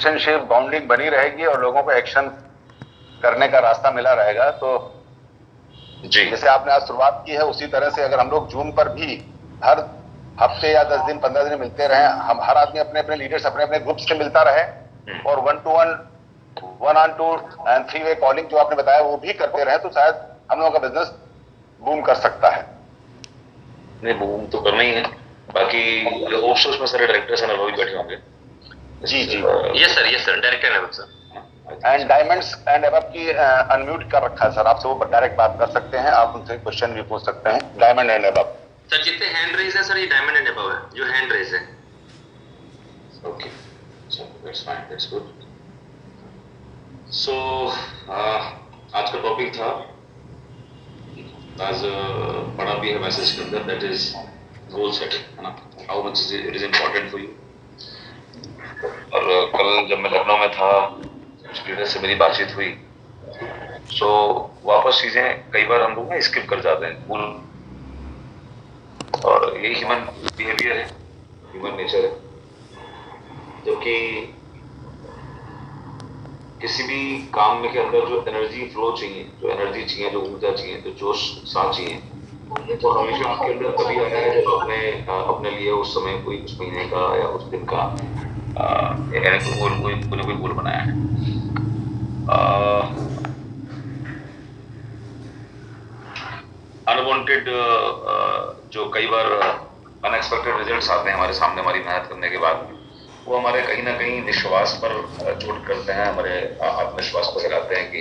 Relationship bounding बनी रहेगी और लोगों को एक्शन करने का रास्ता मिला रहेगा। तो जी जैसे आपने आज शुरुआत की है उसी तरह से अगर हम लोग जून पर भी हर हफ्ते या 10 दिन 15 दिन मिलते रहे, हम हर आदमी अपने अपने लीडर्स अपने अपने ग्रुप से मिलता रहे और 1-to-1 1-on-2 and 3-way calling जो आपने बताया वो भी करते रहे, तो शायद हम लोगों का बिजनेस बूम कर सकता है। नहीं, बूम तो करना ही है। बाकी होप्स में सारे डायरेक्टर्स हैं वो भी बैठे होंगे। जी जी yes sir director level sir. And diamonds and above की अनम्यूट कर रखा है सर, आपसे वो डायरेक्ट बात कर सकते हैं, आप उनसे क्वेश्चन भी पूछ सकते हैं। डायमंड एंड अबव सर जितने हैंड रेज है सर ये डायमंड एंड अबव है जो हैंड रेज है। Okay, so that's fine, that's good. So आज का टॉपिक था, आज पढ़ा भी है मैसेज के अंदर, दैट इज गोल सेटिंग, है ना, how much it is important for you. और कल जब मैं लखनऊ में था लीडर से मेरी बातचीत हुई, सो वापस चीजें कई बार हम लोग ना स्किप कर जाते हैं, भूल, और यही ह्यूमन बिहेवियर है, ह्यूमन नेचर है। जो कि किसी भी काम में के अंदर जो एनर्जी फ्लो चाहिए, जो एनर्जी चाहिए, जो ऊर्जा चाहिए, जो जोश उत्साह चाहिए, तो हमेशा आपके अंदर तभी आया है जब आपने अपने लिए उस समय कोई उस महीने का या उस दिन का कोई गोल बनाया है। अनवांटेड जो कई बार अनएक्सपेक्टेड रिजल्ट्स आते हैं हमारे सामने हमारी मेहनत करने के बाद, वो हमारे कहीं ना कहीं विश्वास पर चोट करते हैं, हमारे आत्मविश्वास को गिराते हैं कि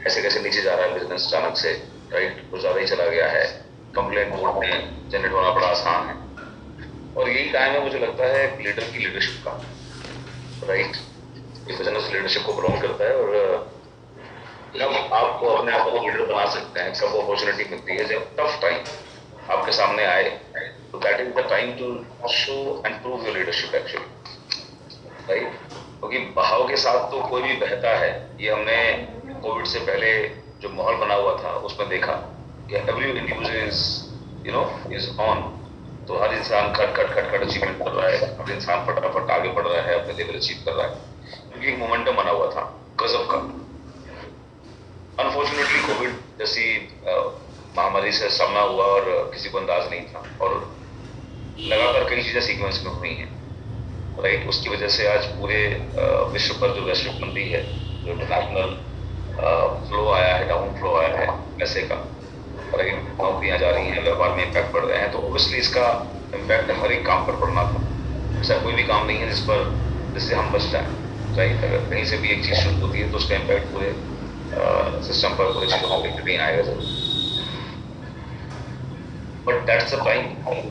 ऐसे कैसे नीचे जा रहा है बिजनेस अचानक से, राइट, कुछ ज्यादा ही चला गया है, कंप्लेंट बोर्ड में जनरेट होना बड़ा आसान है। और यही टाइम है मुझे लगता है एक लीडर की लीडरशिप का, राइट, ये बिजनेस लीडरशिप को बिलोंग करता है। और जब आपको अपने आप को लीडर बना सकते हैं, कब अपॉर्चुनिटी मिलती है जब टफ टाइम आपके सामने आए, तो that is the time to show and prove your leadership actually, right. क्योंकि बहाव के साथ तो कोई भी बहता है, ये हमने कोविड से पहले जो माहौल बना हुआ था उसमें देखा कि एवरी इंडिविजुअल इज ऑन, तो हर इंसान खट अचीवमेंट कर रहा है, हर इंसान फटाफट आगे बढ़ रहा है, अपने लेवल अचीव कर रहा है, क्योंकि एक मोमेंटम बना हुआ था गजब का। अनफॉर्चुनेटली कोविड जैसी महामारी से सामना हुआ और किसी को अंदाज नहीं था, और लगातार कई चीजें सीक्वेंस में हुई हैं, राइट। उसकी वजह से आज पूरे विश्व पर जो वैश्विक मंदी है, जो इंटरनेशनल फ्लो आया है, डाउन फ्लो आया है पैसे का, राइट, नौकरियां जा रही हैं, व्यापार में इम्पैक्ट पड़ रहे हैं, तो ऑब्वियसली इसका इम्पैक्ट हर एक काम पर पड़ना था। ऐसा कोई भी काम नहीं है जिससे हम बच जाएं, राइट। अगर कहीं से भी एक चीज शुरू होती है तो उसका इम्पैक्ट पूरे सिस्टम पर, पूरे चीजों पर कहीं आएगा जरूर। But that's the time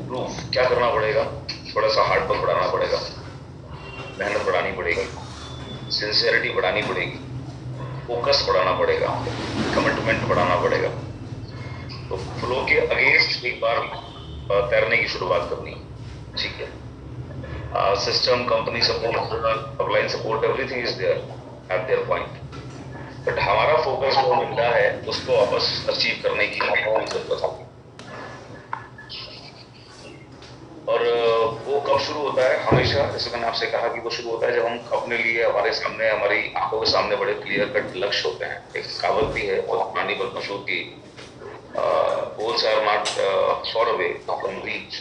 proof. क्या करना पड़ेगा, थोड़ा सा हार्ड वर्क बढ़ाना पड़ेगा, मेहनत बढ़ानी पड़ेगी, सिंसियरिटी बढ़ानी पड़ेगी, फोकस बढ़ाना पड़ेगा, कमिटमेंट बढ़ाना पड़ेगा। तो फ्लो के अगेंस्ट एक बार तैरने की शुरुआत करनी, ठीक है। System, company support, upline support, everything is there at there point, but हमारा फोकस जो मिलता है उसको वापस अचीव करने की जरूरत है। और वो कब शुरू होता है, हमेशा जैसे मैंने आपसे कहा कि वो शुरू होता है जब हम अपने लिए, हमारे सामने, हमारी आंखों के सामने बड़े क्लियर कट लक्ष्य होते हैं। एक कहावत भी है बहुत पुरानी, बहुत मशहूर की, goals are not far away from reach.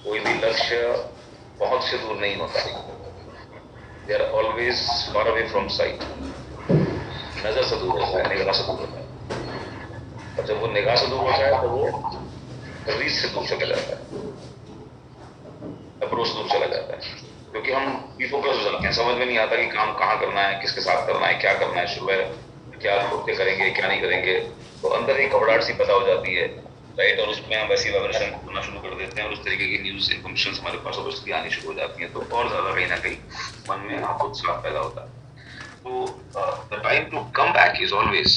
कोई भी लक्ष्य बहुत से दूर नहीं होता, they are always far away from sight. नजर से दूर होता है, निगाह से दूर होता है, और जब वो निगाह से दूर होता है तो वो रीच से दूर चला जाता है, अप्रोच दूर चला जाता है, क्योंकि हम डिफोकस हो जाते हैं, समझ में नहीं आता कि काम कहाँ करना है, किसके साथ करना है, क्या करना है, सुबह क्या उठ करेंगे, क्या नहीं करेंगे। तो अंदर एक घबराहट सी पैदा हो जाती है, राइट, और उसमें हम वैसी वाइब्रेशन करना शुरू कर देते हैं, और उस तरीके की न्यूज इन्फॉर्मेशन हमारे पास ऑब्वियसली आनी शुरू हो जाती है, तो और ज्यादा कहीं ना कहीं मन में आपको उत्साह पैदा होता है। तो the time to come back is always,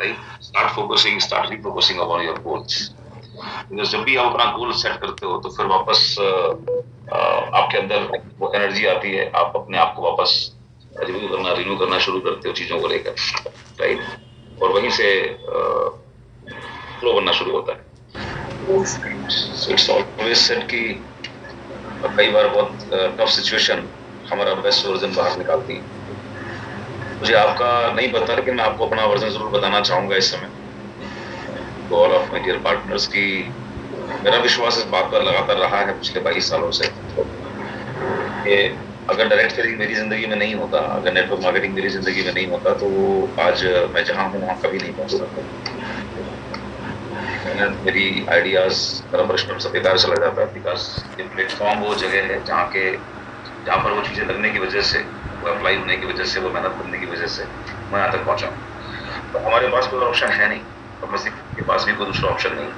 right, start focusing, start refocusing upon your goals. जब भी आप अपना गोल सेट करते हो तो फिर वापस आपके अंदर वो एनर्जी आती है, आप अपने आप को वापस रिन्यू करना शुरू करते हो चीजों को लेकर, राइट, और वहीं से फ्लो बनना शुरू होता है। इट्स ऑलवेज सेड कि कई बार बहुत टफ सिचुएशन हमारा बेस्ट वर्जन बाहर निकालती हैं। मुझे आपका नहीं पता, लेकिन मैं आपको अपना वर्जन जरूर बताना चाहूंगा इस समय तो all of my dear partners की मेरा विश्वास इस बात पर लगातार रहा है पिछले 22 सालों से कि अगर डायरेक्ट सेलिंग मेरी जिंदगी में नहीं होता, अगर नेटवर्क मार्केटिंग मेरी जिंदगी में नहीं होता, तो आज मैं जहां हूं वहां कभी नहीं पहुंच सकता। मेरी आइडियाज कर्म परिश्रम सब बेकार चला जाता है, बिकॉज ये प्लेटफॉर्म वो जगह है जहाँ पर वो चीजें लगने की वजह से, वो अप्लाई होने की वजह से, वो मेहनत करने की वजह से मैं यहाँ तक पहुंचा हूँ। तो हमारे पास कोई ऑप्शन है नहीं, और किसी के पास भी कोई दूसरा ऑप्शन नहीं।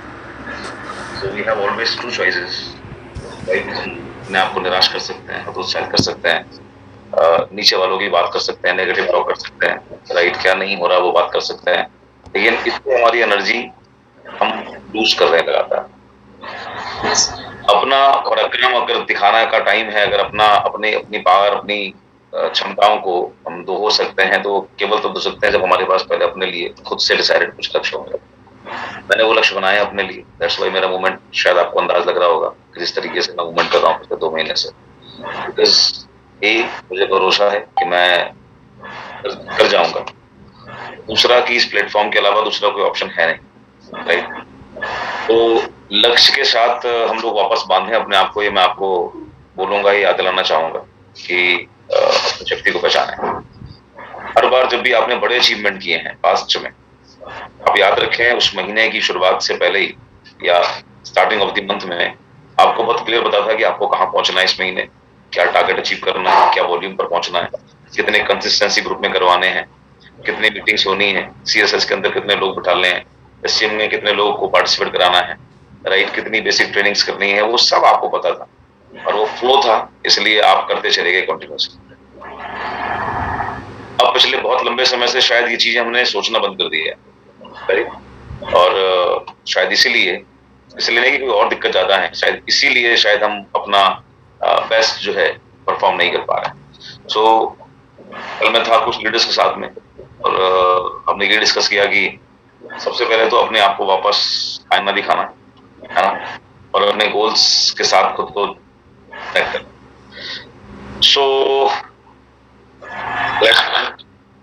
So we have always two choices. अपने आप को निराश कर सकते हैं, हतोत्साहित कर सकते हैं, नीचे वालों की बात कर सकते हैं, नेगेटिव टॉक कर सकते हैं, राइट क्या नहीं हो रहा वो बात कर सकते हैं, लेकिन इससे हमारी एनर्जी हम लूज कर रहे हैं लगातार। अपना पराक्रम अगर दिखाना का टाइम है, अगर अपनी पावर, अपनी क्षमताओं को हम दो हो सकते हैं, तो केवल तब हो सकते हैं जब हमारे पास पहले अपने लिए खुद से डिसाइडेड कुछ लक्ष्य होंगे। मैंने वो लक्ष्य बनाए अपने लिए, दैट्स व्हाई मेरा मूवमेंट, शायद आपको अंदाज लग रहा होगा कि जिस तरीके से मैं मूवमेंट कर रहा हूँ पिछले 2 महीने से, बिकॉज मुझे भरोसा है कि मैं कर जाऊंगा। दूसरा कि इस प्लेटफॉर्म के अलावा दूसरा कोई ऑप्शन है नहीं, राइट। तो लक्ष्य के साथ हम लोग वापस बांधे अपने आप को, ये मैं आपको बोलूंगा, ये याद दिलाना चाहूंगा कि अपनी शक्ति को पहचाने। हर बार जब भी आपने बड़े अचीवमेंट किए हैं पास्ट में, आप याद रखें उस महीने की शुरुआत से पहले ही या स्टार्टिंग ऑफ द मंथ में आपको बहुत क्लियर बता था कि आपको कहाँ पहुंचना है इस महीने, क्या टारगेट अचीव करना है, क्या वॉल्यूम पर पहुंचना है, कितने कंसिस्टेंसी ग्रुप में करवाने हैं, कितनी मीटिंग्स होनी है, CSS के अंदर कितने लोग बिठाने हैं, SCM में कितने लोगों को पार्टिसिपेट कराना है, राइट, कितनी बेसिक ट्रेनिंग्स करनी है, वो सब आपको पता था और वो फ्लो था, इसलिए आप करते चले गए कंटिन्यूअसली। अब पिछले बहुत लंबे समय से शायद ये चीजें हमने सोचना बंद कर दी है, राइट, और शायद इसीलिए नहीं कि कोई और दिक्कत ज्यादा है, शायद इसीलिए शायद हम अपना बेस्ट जो है परफॉर्म नहीं कर पा रहे। सो कल मैं था कुछ लीडर्स के साथ में और हमने ये डिस्कस किया कि सबसे पहले तो अपने आप को वापस आईना दिखाना है ना, और अपने गोल्स के साथ खुद को कनेक्ट करना। So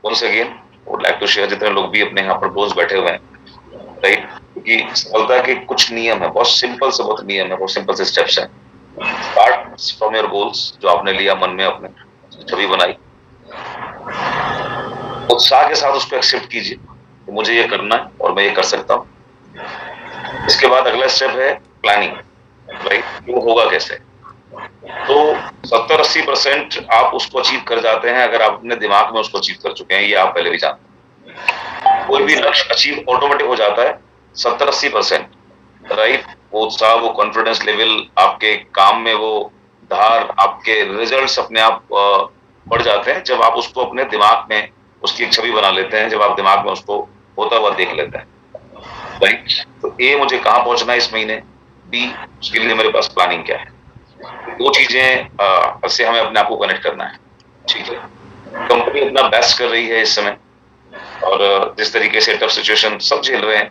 once again would like to share, जितने लोग भी अपने यहाँ पर दोस्त बैठे हुए हैं, राइट, क्योंकि सफलता के कुछ नियम है, बहुत सिंपल से बहुत नियम है, बहुत सिंपल से स्टेप्स हैं। स्टार्ट फ्रॉम योर गोल्स, जो आपने लिया मन में, अपने छवि बनाई, उत्साह के साथ उसको एक्सेप्ट कीजिए कि मुझे ये करना है और मैं ये कर सकता हूँ। इसके बाद अगला स्टेप है प्लानिंग, राइट, वो होगा कैसे। तो 70-80% आप उसको अचीव कर जाते हैं अगर आप अपने दिमाग में उसको अचीव कर चुके हैं, ये आप पहले भी जानते हैं। कोई भी लक्ष्य अचीव ऑटोमेटिक हो जाता है 70-80%, राइट। वो उत्साह, वो कॉन्फिडेंस लेवल, आपके काम में वो धार, आपके रिजल्ट्स अपने आप बढ़ जाते हैं जब आप उसको अपने दिमाग में उसकी एक छवि बना लेते हैं, जब आप दिमाग में उसको होता हुआ देख लेते हैं, राइट। तो ए, मुझे कहाँ पहुंचना है इस महीने, बी, उसके लिए मेरे पास प्लानिंग क्या है। दो चीजें से हमें अपने आप को कनेक्ट करना है, ठीक है। कंपनी अपना बेस्ट कर रही है इस समय, और जिस तरीके से टफ सिचुएशन सब झेल रहे हैं,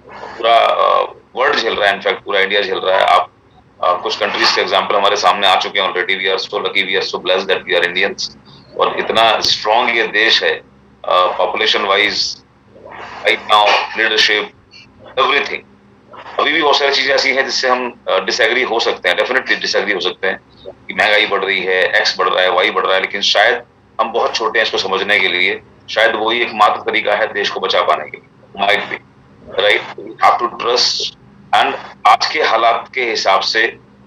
पूरा वर्ल्ड झेल रहा है, इनफैक्ट पूरा इंडिया झेल रहा है। आप कुछ कंट्रीज के एग्जांपल हमारे सामने आ चुके हैं already. We are so lucky, we are so blessed that we are Indians, और इतना स्ट्रॉन्ग ये देश है population wise, right now, leadership, everything. अभी भी बहुत सारी चीजें ऐसी हैं जिससे हम डिसएग्री हो सकते हैं, डेफिनेटली डिसएग्री हो सकते हैं कि महंगाई बढ़ रही है, एक्स बढ़ रहा है, वाई बढ़ रहा है, लेकिन शायद हम बहुत छोटे हैं इसको समझने के लिए। शायद वही एक मात्र तरीका है देश को बचा पाने के लिए, might be, right. We have to trust, and आज के हालात के हिसाब से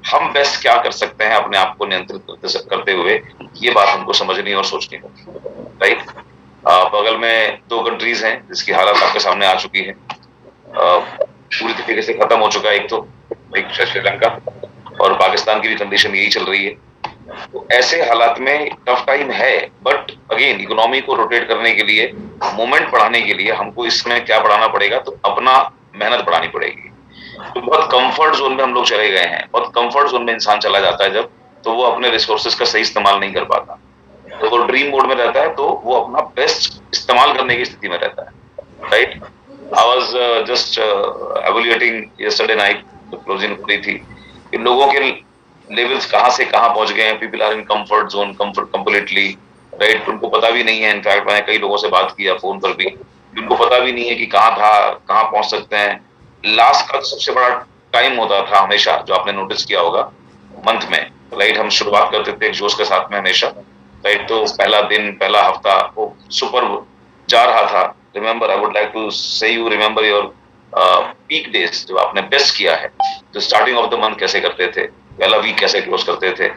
हम बेस्ट क्या कर सकते हैं अपने आप को नियंत्रित करते हुए, ये बात हमको समझनी और सोचनी होगी, राइट। बगल में 2 कंट्रीज हैं जिसकी हालत आपके सामने आ चुकी है, पूरी तरीके से खत्म हो चुका है। एक तो श्रीलंका, और पाकिस्तान की भी कंडीशन यही चल रही है। तो ऐसे हालात में टफ टाइम है, बट अगेन इकोनॉमी को रोटेट करने के लिए, मूवमेंट बढ़ाने के लिए हमको इसमें क्या बढ़ाना पड़ेगा, तो अपना मेहनत बढ़ानी पड़ेगी। तो बहुत कंफर्ट जोन में हम लोग चले गए हैं, बहुत कंफर्ट जोन में इंसान चला जाता है जब, तो वो अपने रिसोर्सेज का सही इस्तेमाल नहीं कर पाता। तो वो ड्रीम मोड में रहता है, तो वो अपना बेस्ट इस्तेमाल करने की स्थिति में रहता है, right. I was just evaluating yesterday night, तो क्लोजिंग हो रही थी, इन लोगों के लेवल्स कहाँ से कहाँ पहुंच गए हैं, people are in comfort zone completely, right. उनको पता भी नहीं है, इनफैक्ट मैंने कई लोगों से बात किया फोन पर भी, उनको पता भी नहीं है कि कहाँ था, कहाँ पहुंच सकते हैं। लास्ट का सबसे बड़ा टाइम होता था हमेशा, जो आपने नोटिस किया होगा मंथ में, राइट। हम शुरुआत करते थे एक जोश के साथ में हमेशा, राइट। तो पहला दिन, पहला हफ्ता वो सुपर जा रहा था। Remember, I would like to say you remember your peak days, जो आपने बेस्ट किया है। तो स्टार्टिंग ऑफ द मंथ कैसे करते थे, पहला वीक कैसे क्लोज करते थे,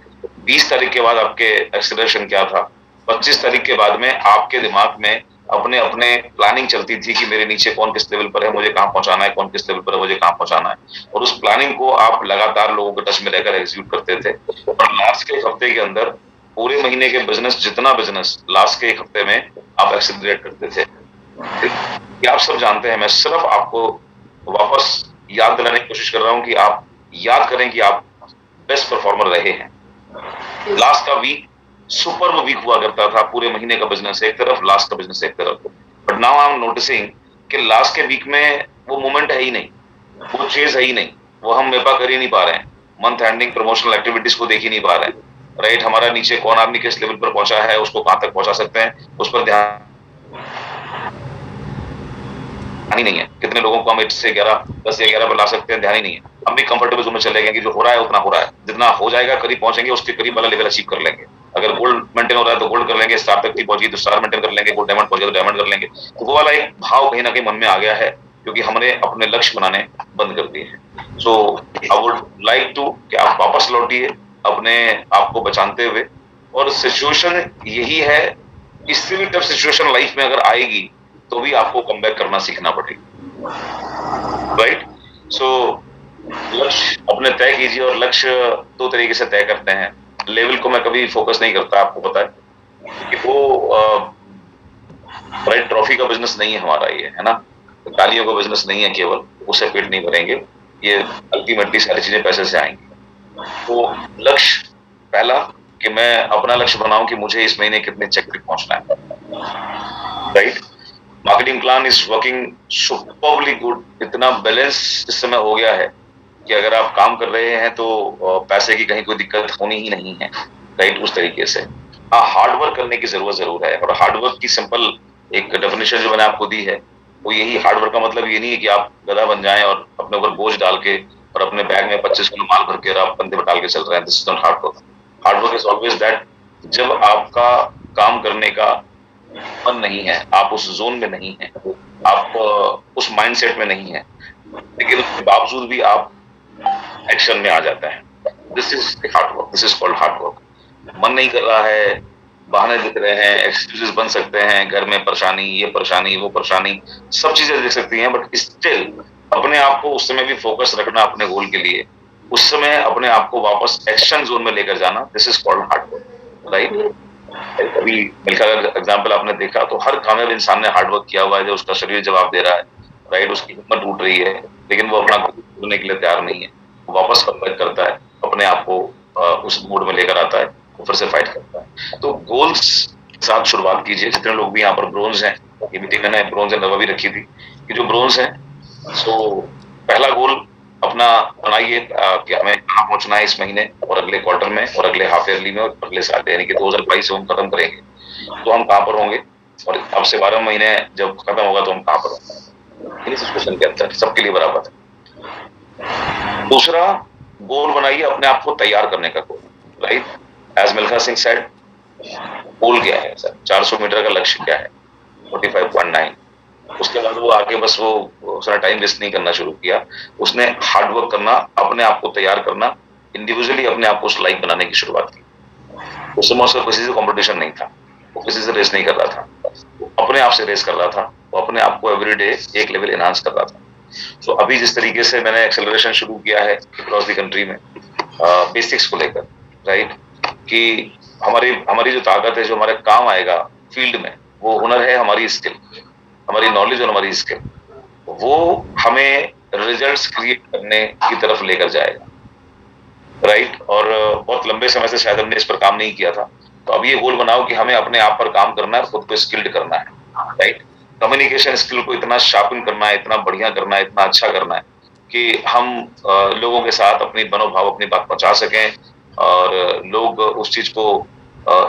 20 तारीख के बाद आपके एक्सेलरेशन क्या था, 25 तारीख के बाद में आपके दिमाग में अपने अपने प्लानिंग चलती थी कि मेरे नीचे कौन किस लेवल पर है, मुझे कहाँ पहुंचाना है, कौन किस लेवल पर है, मुझे कहाँ पहुंचाना है। और उस प्लानिंग को आप लगातार लोगों के टच में रहकर एग्जीक्यूट करते थे। और लास्ट के हफ्ते के अंदर पूरे महीने के बिजनेस, जितना बिजनेस लास्ट के एक हफ्ते में आप एक्सेलरेट करते थे। ये आप सब जानते हैं, मैं सिर्फ आपको वापस याद दिलाने की कोशिश कर रहा हूं कि आप याद करें कि आप बेस्ट परफॉर्मर रहे हैं। लास्ट का वीक सुपर वीक हुआ करता था, पूरे महीने का बिजनेस एक तरफ, लास्ट का बिजनेस एक तरफ। But now I am noticing कि लास्ट के वीक में वो मोमेंट है ही नहीं, वो चेज है ही नहीं, वो हम मेपा कर ही नहीं पा रहे हैं, मंथ एंडिंग प्रमोशनल एक्टिविटीज को देख ही नहीं पा रहे हैं, राइट। हमारा नीचे कौन आदमी किस लेवल पर पहुंचा है, उसको कहां तक पहुंचा सकते हैं, उस पर ध्यान ही नहीं है। कितने लोगों को हम 8 से 11, 10 से 11 पर ला सकते हैं, ध्यान ही नहीं है। हम भी कंफर्टेबल जोन में चले गए कि जो हो रहा है उतना हो रहा है, जितना हो जाएगा करीब पहुंचेंगे, उसके करीब वाला लेवल अचीव कर लेंगे। अगर गोल्ड मेंटेन हो रहा है तो गोल्ड कर लेंगे, स्टार तक पहुंच गई तो स्टार मेंटेन कर लेंगे, गोल्ड डायमंड पहुंच गया तो डायमंड कर लेंगे। तो वो वाला एक भाव कहीं ना कहीं मन में आ गया है, क्योंकि हमने अपने लक्ष्य बनाने बंद कर दिए हैं। सो आई वुड लाइक टू कि आप वापस लौटिए अपने आप को बचाते हुए। और सिचुएशन यही है, इससे भी टफ सिचुएशन लाइफ में अगर आएगी तो भी आपको कमबैक करना सीखना पड़ेगा, राइट। सो लक्ष्य अपने तय कीजिए, और लक्ष्य 2 तरीके से तय करते हैं। लेवल को मैं कभी फोकस नहीं करता, आपको पता है कि वो राइट, ट्रॉफी का बिजनेस नहीं है हमारा, ये है ना, तालियों का बिजनेस नहीं है केवल, उससे पेट नहीं भरेंगे, ये अल्टीमेटली सारी चीजें पैसे से आएंगी। तो लक्ष्य पहला कि मैं अपना लक्ष्य बनाऊं कि मुझे इस महीने कितने चेक तक पहुंचना है, right. Marketing plan is working superbly good, इतना बैलेंस इस समय हो गया है कि अगर आप काम कर रहे हैं तो पैसे की कहीं कोई दिक्कत होनी ही नहीं है, राइट। उस तरीके से हार्ड वर्क करने की जरूरत जरूर है, और हार्ड वर्क की सिंपल एक डेफिनेशन जो मैंने आपको दी है वो यही। हार्ड वर्क का मतलब ये नहीं है कि आप गधा बन जाएं और अपने ऊपर बोझ डाल के और अपने बैग में 25 किलो माल भर के और आप कंधे पर डाल के चल रहे हैं, this is not hard work. Hard work is always that जब आपका काम करने का मन नहीं है, आप उस जोन में नहीं है, आप उस माइंडसेट में नहीं है, लेकिन उसके बावजूद भी आप एक्शन में आ जाता है, this is hard work, this is called hard work. मन नहीं कर रहा है, बहाने दिख रहे हैं, एक्सक्यूजेस बन सकते हैं, घर में परेशानी, ये परेशानी, वो परेशानी, सब चीजें दिख सकती हैं, बट स्टिल अपने आप को उस समय भी फोकस रखना अपने गोल के लिए, उस समय अपने आप को वापस एक्शन जोन में लेकर जाना, this is called hard work, right. अभी मिल्खा का एग्जाम्पल आपने देखा, तो हर कामयाब इंसान ने हार्ड वर्क किया हुआ है, जो उसका शरीर जवाब दे रहा है, राइट, उसकी हिम्मत टूट रही है, लेकिन वो अपना करने के लिए तैयार नहीं है, वापस कमबैक करता है, अपने आप को उस मूड में लेकर आता है, फिर से फाइट करता है। तो गोल्स के साथ शुरुआत कीजिए। जितने लोग भी यहाँ पर ब्रोंज हैं, ये मीटिंग मैंने ब्रोंज एंड रवा भी रखी थी कि जो ब्रोंज हैं, सो पहला गोल अपना बनाइए कि हमें कहाँ पहुंचना है इस महीने और अगले क्वार्टर में और अगले हाफ ईयरली में और अगले साल, यानी कि 2022 हम खत्म करेंगे तो हम कहाँ पर होंगे, और अब से 12 महीने जब खत्म होगा तो हम कहाँ पर होंगे, इस सिचुएशन के अंदर सबके लिए बराबर है। दूसरा गोल बनाइए अपने आप को तैयार करने का goal, right. As Milkha Singh said, goal क्या है सर, 400 मीटर का लक्ष्य क्या है, 45.9। उसके बाद वो आगे बस वो उसने टाइम वेस्ट नहीं करना शुरू किया, उसने हार्ड वर्क करना, अपने आप को तैयार करना, इंडिविजुअली अपने आप को उस लाइक बनाने की शुरुआत की। उस समय उसका किसी से कंपटीशन नहीं था, वो किसी से रेस नहीं कर रहा था, वो अपने आप से रेस कर रहा था, वो अपने आप को एवरीडे एक लेवल एनहांस कर रहा था। तो अभी जिस तरीके से मैंने एक्सेलरेशन शुरू किया है अक्रॉस द कंट्री में बेसिक्स को लेकर, राइट, कि हमारी जो ताकत है, जो हमारे काम आएगा फील्ड में, वो हुनर है, हमारी स्किल, हमारी नॉलेज और हमारी स्किल, वो हमें रिजल्ट्स क्रिएट करने की तरफ लेकर जाएगा, राइट। और बहुत लंबे समय से शायद हमने इस पर काम नहीं किया था, तो अब ये गोल बनाओ कि हमें अपने आप पर काम करना है, खुद को स्किल्ड करना है, राइट। कम्युनिकेशन स्किल को इतना शार्पन करना है, इतना बढ़िया करना है, इतना अच्छा करना है कि हम लोगों के साथ अपनी मनोभाव, अपनी बात पहुंचा सकें, और लोग उस चीज को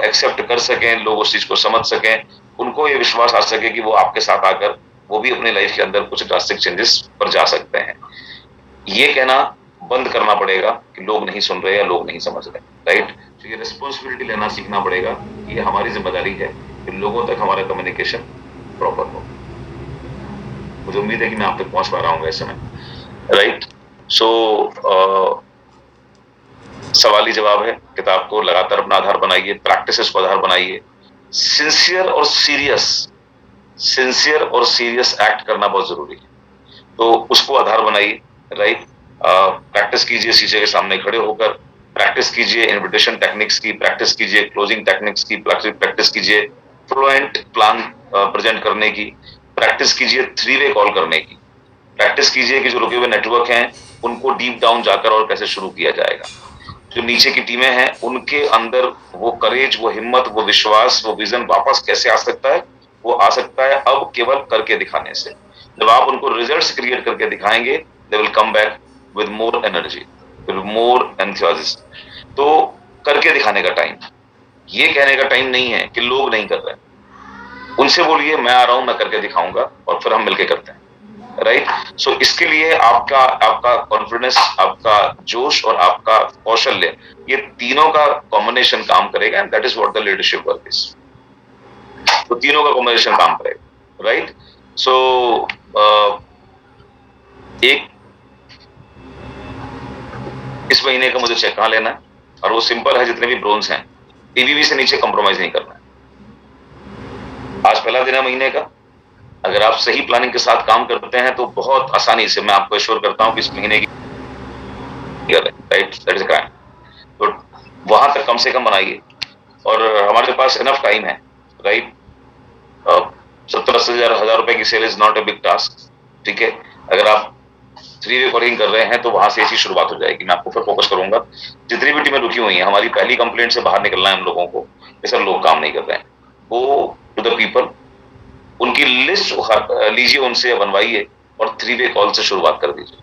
एक्सेप्ट कर सकें, लोग उस चीज को समझ सकें, उनको ये विश्वास आ सके कि वो आपके साथ आकर वो भी अपनी लाइफ के अंदर कुछ ड्रास्टिक चेंजेस पर जा सकते हैं। ये कहना बंद करना पड़ेगा कि लोग नहीं सुन रहे या लोग नहीं समझ रहे, राइट। तो ये रिस्पॉन्सिबिलिटी लेना सीखना पड़ेगा कि ये हमारी जिम्मेदारी है कि लोगों तक हमारा कम्युनिकेशन प्रॉपर हो। मुझे उम्मीद है कि मैं आप तक पहुंच पा रहा हूँ इस समय, राइट। सो सवाली जवाब है, किताब को लगातार अपना आधार बनाइए, प्रैक्टिसेस को आधार बनाइए, सिंसियर और सीरियस एक्ट करना बहुत जरूरी है, तो उसको आधार बनाइए, राइट। प्रैक्टिस कीजिए शीशे के सामने खड़े होकर, प्रैक्टिस कीजिए इन्विटेशन टेक्निक्स की, प्रैक्टिस कीजिए क्लोजिंग टेक्निक्स की, प्रैक्टिस कीजिए फ्लुएंट प्लान प्रेजेंट करने की, प्रैक्टिस कीजिए 3-वे कॉल करने की, प्रैक्टिस कीजिए कि जो रुके हुए नेटवर्क हैं उनको डीप डाउन जाकर और कैसे शुरू किया जाएगा। जो नीचे की टीमें हैं उनके अंदर वो करेज, वो हिम्मत, वो विश्वास, वो विजन वापस कैसे आ सकता है? वो आ सकता है अब केवल करके दिखाने से। जब आप उनको रिजल्ट्स क्रिएट करके दिखाएंगे, they will come back with more energy, with more enthusiasm. तो करके दिखाने का टाइम, ये कहने का टाइम नहीं है कि लोग नहीं कर रहे हैं। उनसे बोलिए मैं आ रहा हूं, मैं करके दिखाऊंगा, और फिर हम मिलके करते हैं, राइट। सो इसके लिए आपका कॉन्फिडेंस, आपका जोश और आपका कौशल्य, ये तीनों का कॉम्बिनेशन काम करेगा, and that is what the leadership work is. तो तीनों का कॉम्बिनेशन काम करेगा, राइट। सो एक इस महीने का मुझे चेक कहाँ लेना है, और वो सिंपल है, जितने भी ब्रोन्स हैं एबीवी से नीचे कंप्रोमाइज नहीं करना है। आज पहला दिन है महीने का, अगर आप सही प्लानिंग के साथ काम करते हैं तो बहुत आसानी से मैं आपको एश्योर करता हूं कि इस महीने की, right, that is a crime. तो वहां तक कम से कम बनाइए, और हमारे पास इनफ टाइम है, राइट। 70-80 हजार रुपए की sale is not a big task, ठीक है। अगर आप 3-वे कॉलिंग कर रहे हैं तो वहां से ऐसी शुरुआत हो जाएगी। मैं आपको फिर फोकस करूंगा, जितनी भी टीमें रुकी हुई हैं, हमारी पहली कंप्लेंट से बाहर निकलना है हम लोगों को कि सर लोग काम नहीं कर रहे हैं। वो टू द पीपल, उनकी लिस्ट लीजिए, उनसे बनवाइए, और 3-वे कॉल से शुरुआत कर दीजिए।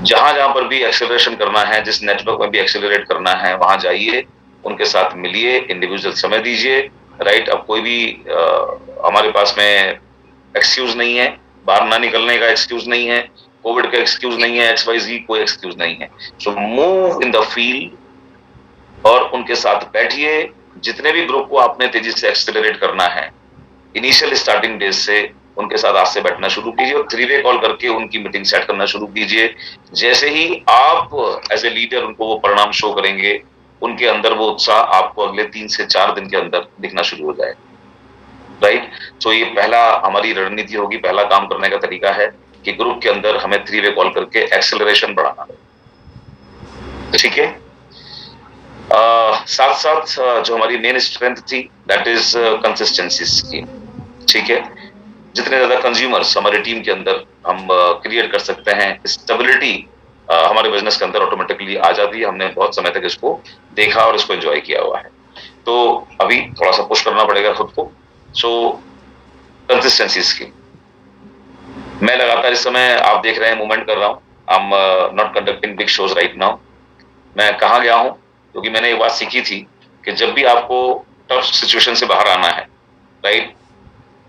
जहां जहां पर भी एक्सेलरेशन करना है, जिस नेटवर्क में भी एक्सेलरेट करना है, वहां जाइए, उनके साथ मिलिए, इंडिविजुअल समय दीजिए, राइट। अब कोई भी हमारे पास में एक्सक्यूज नहीं है, बाहर ना निकलने का एक्सक्यूज नहीं है, कोविड का एक्सक्यूज नहीं है, XYZ कोई एक्सक्यूज नहीं है। So move in the field और उनके साथ बैठिए। जितने भी ग्रुप को आपने तेजी से एक्सेलरेट करना है, इनिशियल स्टार्टिंग डेज से उनके साथ आज से बैठना शुरू कीजिए, और 3-वे कॉल करके उनकी मीटिंग सेट करना शुरू कीजिए। जैसे ही आप एज ए लीडर उनको वो परिणाम शो करेंगे, उनके अंदर वो उत्साह आपको अगले 3 से 4 दिन के अंदर दिखना शुरू हो जाएगा, राइट। सो ये पहला हमारी रणनीति होगी, पहला काम करने का तरीका है कि ग्रुप के अंदर हमें 3-वे कॉल करके एक्सेलरेशन बढ़ाना है, ठीक है। साथ साथ जो हमारी मेन स्ट्रेंथ थी, दैट इज कंसिस्टेंसी स्कीम, ठीक है। जितने ज्यादा कंज्यूमर्स हमारी टीम के अंदर हम क्रिएट कर सकते हैं, स्टेबिलिटी हमारे बिजनेस के अंदर ऑटोमेटिकली आ जाती है। हमने बहुत समय तक इसको देखा और इसको एंजॉय किया हुआ है, तो अभी थोड़ा सा पुश करना पड़ेगा खुद को। सो कंसिस्टेंसी स्कीम, मैं लगातार इस समय आप देख रहे हैं मूवमेंट कर रहा हूं। I am not conducting big shows right now. मैं कहाँ गया हूं, क्योंकि मैंने एक बात सीखी थी कि जब भी आपको टफ सिचुएशन से बाहर आना है, राइट,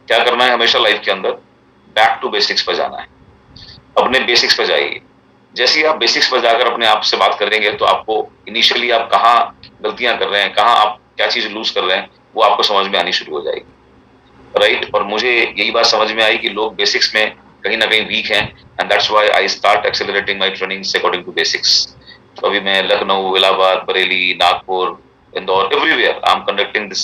क्या करना है हमेशा लाइफ के अंदर, बैक टू बेसिक्स पर जाना है। अपने बेसिक्स पर जाइए। जैसे ही आप बेसिक्स पर जाकर अपने आप से बात करेंगे तो आपको इनिशियली आप कहाँ गलतियां कर रहे हैं, कहाँ आप क्या चीज लूज कर रहे हैं, वो आपको समझ में आनी शुरू हो जाएगी, राइट। और मुझे यही बात समझ में आई कि लोग बेसिक्स में कहीं ना कहीं वीक हैं, and that's why I start accelerating my trainings according to basics. तो अभी मैं Lucknow, Allahabad, Bareilly, Nagpur, Indore, everywhere I am conducting this,